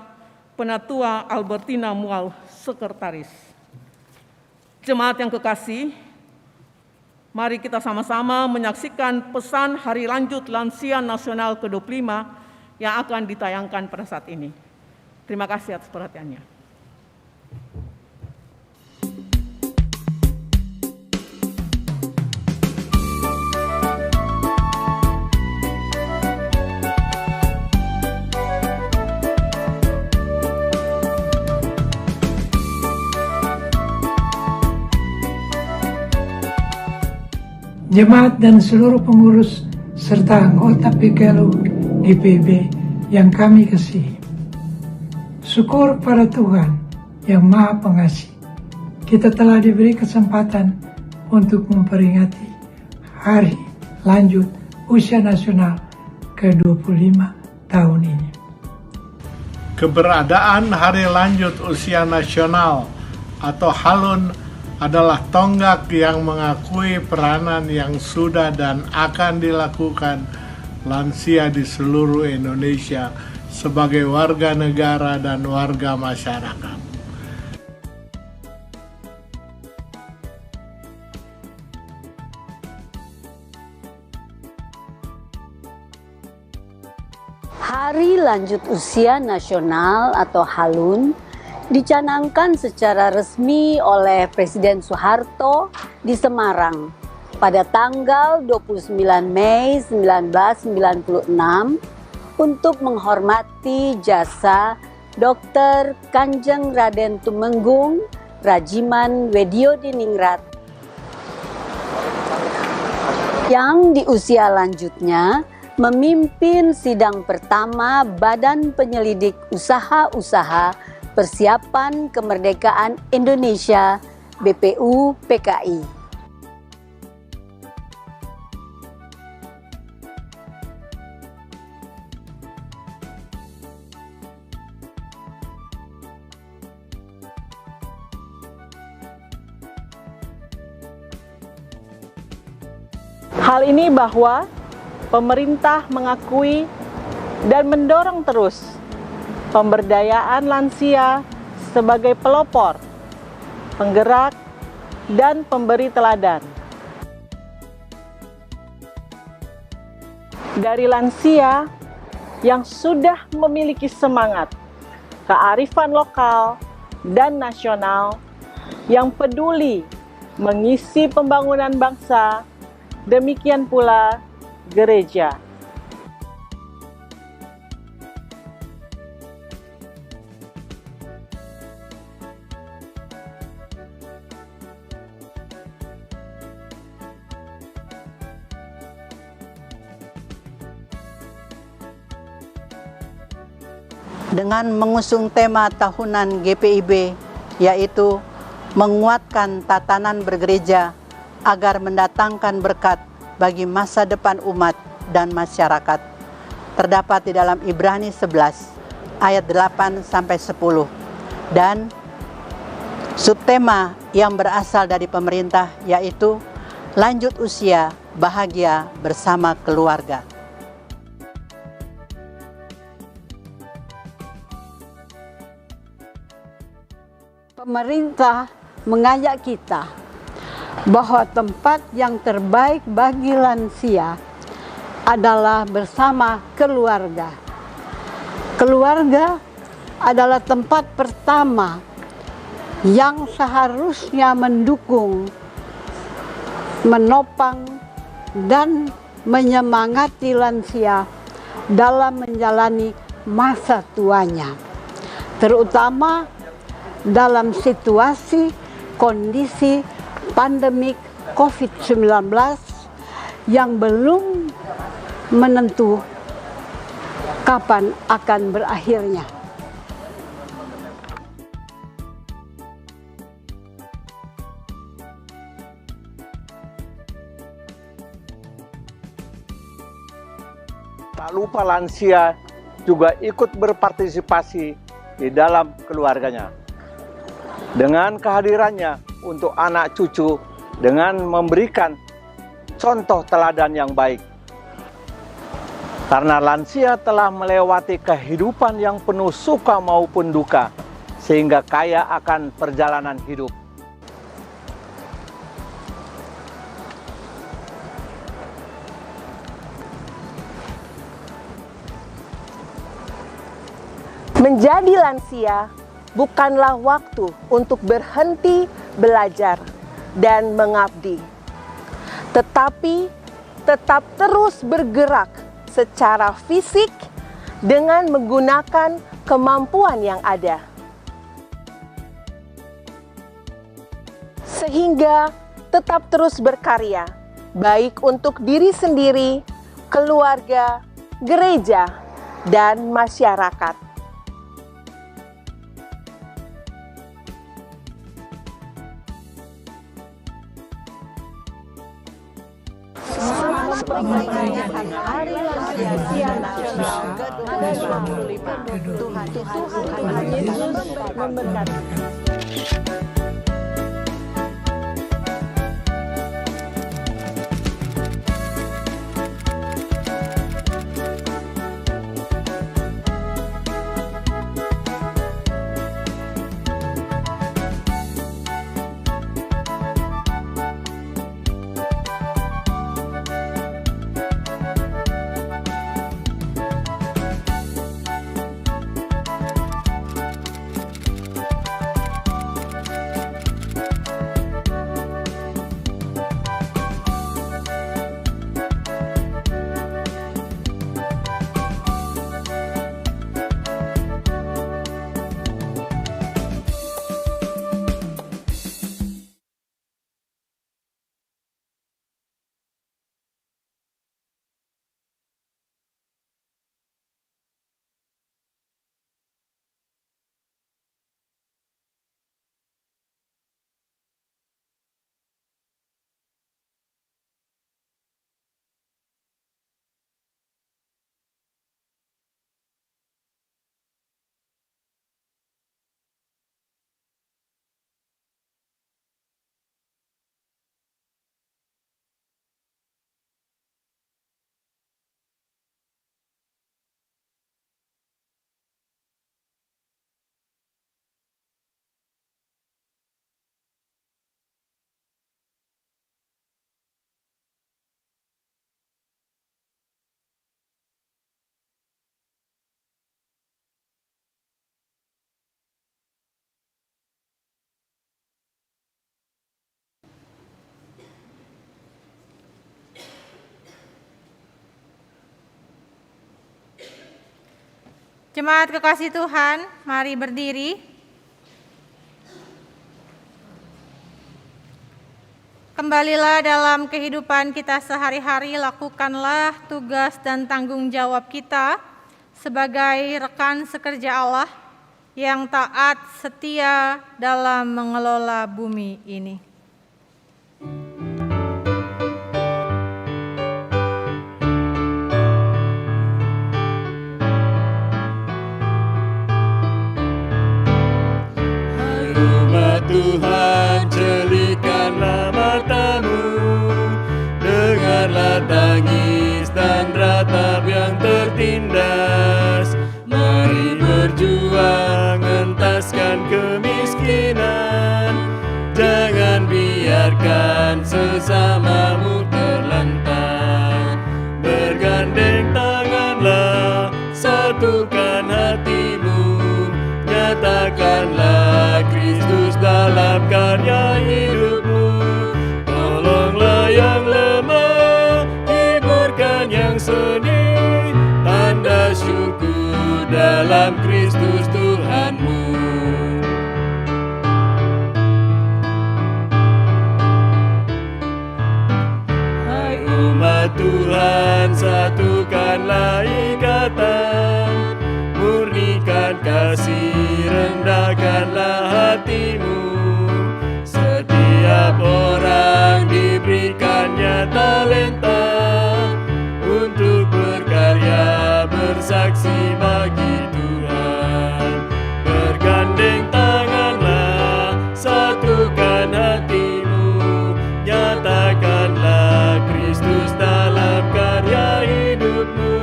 Penatua Albertina Mual, Sekretaris. Jemaat yang kekasih, mari kita sama-sama menyaksikan pesan Hari Lanjut Lansia Nasional ke-25 yang akan ditayangkan pada saat ini. Terima kasih atas perhatiannya. Jemaat dan seluruh pengurus serta anggota PKLU GPB yang kami kasihi. Syukur pada Tuhan yang Maha Pengasih, kita telah diberi kesempatan untuk memperingati Hari Lanjut Usia Nasional ke-25 tahun ini. Keberadaan Hari Lanjut Usia Nasional atau HALUN adalah tonggak yang mengakui peranan yang sudah dan akan dilakukan lansia di seluruh Indonesia sebagai warga negara dan warga masyarakat. Hari Lanjut Usia Nasional atau HALUN dicanangkan secara resmi oleh Presiden Soeharto di Semarang pada tanggal 29 Mei 1996 untuk menghormati jasa Dr. Kanjeng Raden Tumenggung Rajiman Wedyodiningrat yang di usia lanjutnya memimpin sidang pertama Badan Penyelidik Usaha-Usaha Persiapan Kemerdekaan Indonesia BPU-PKI. Hal ini bahwa pemerintah mengakui dan mendorong terus pemberdayaan lansia sebagai pelopor, penggerak, dan pemberi teladan. Dari lansia yang sudah memiliki semangat, kearifan lokal, dan nasional yang peduli mengisi pembangunan bangsa, demikian pula gereja. Dengan mengusung tema tahunan GPIB, yaitu menguatkan tatanan bergereja agar mendatangkan berkat bagi masa depan umat dan masyarakat, terdapat di dalam Ibrani 11 ayat 8-10, dan subtema yang berasal dari pemerintah yaitu lanjut usia bahagia bersama keluarga. Pemerintah mengajak kita bahwa tempat yang terbaik bagi lansia adalah bersama keluarga. Keluarga adalah tempat pertama yang seharusnya mendukung, menopang, dan menyemangati lansia dalam menjalani masa tuanya, terutama dalam situasi kondisi pandemik COVID-19 yang belum menentu kapan akan berakhirnya. Tak lupa lansia juga ikut berpartisipasi di dalam keluarganya. Dengan kehadirannya untuk anak cucu dengan memberikan contoh teladan yang baik. Karena lansia telah melewati kehidupan yang penuh suka maupun duka, sehingga kaya akan perjalanan hidup. Menjadi lansia bukanlah waktu untuk berhenti belajar dan mengabdi, tetapi tetap terus bergerak secara fisik dengan menggunakan kemampuan yang ada, sehingga tetap terus berkarya, baik untuk diri sendiri, keluarga, gereja, dan masyarakat. Memperingati Hari Lansia Nasional ke-25. Tuhan Yesus memberkati. Jemaat kekasih Tuhan, mari berdiri. Kembalilah dalam kehidupan kita sehari-hari, lakukanlah tugas dan tanggung jawab kita sebagai rekan sekerja Allah yang taat setia dalam mengelola bumi ini. Tuhan, jelikanlah matamu, dengarlah tangis dan ratap yang tertindas. Mari berjuang entaskan kemiskinan, jangan biarkan sesamamu terlantar. Bergandeng tanganlah, satukan hatimu, nyatakanlah Kristus dalam karya hidupmu. Tolonglah yang lemah, hiburkan yang sedih, tanda syukur dalam Kristus Tuhanmu. Hai umat Tuhan, satukanlah ikatan, murnikan kasih, rendahkanlah hatimu. Setiap orang diberikannya talenta untuk berkarya, bersaksi bagi Tuhan. Bergandeng tanganlah, satukan hatimu, nyatakanlah Kristus dalam karya hidupmu.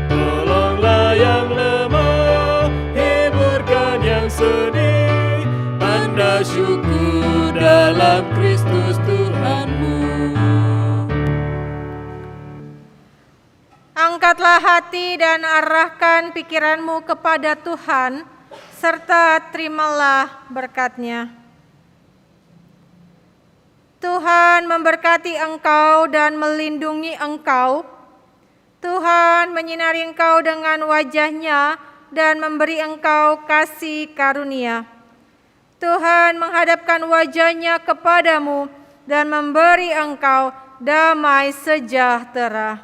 Tolonglah yang lemah, hiburkan yang sedih, tanda syukur dalam Kristus Tuhanmu. Angkatlah hati dan arahkan pikiranmu kepada Tuhan, serta terimalah berkat-Nya. Tuhan memberkati engkau dan melindungi engkau. Tuhan menyinari engkau dengan wajah-Nya dan memberi engkau kasih karunia. Tuhan menghadapkan wajah-Nya kepadamu dan memberi engkau damai sejahtera.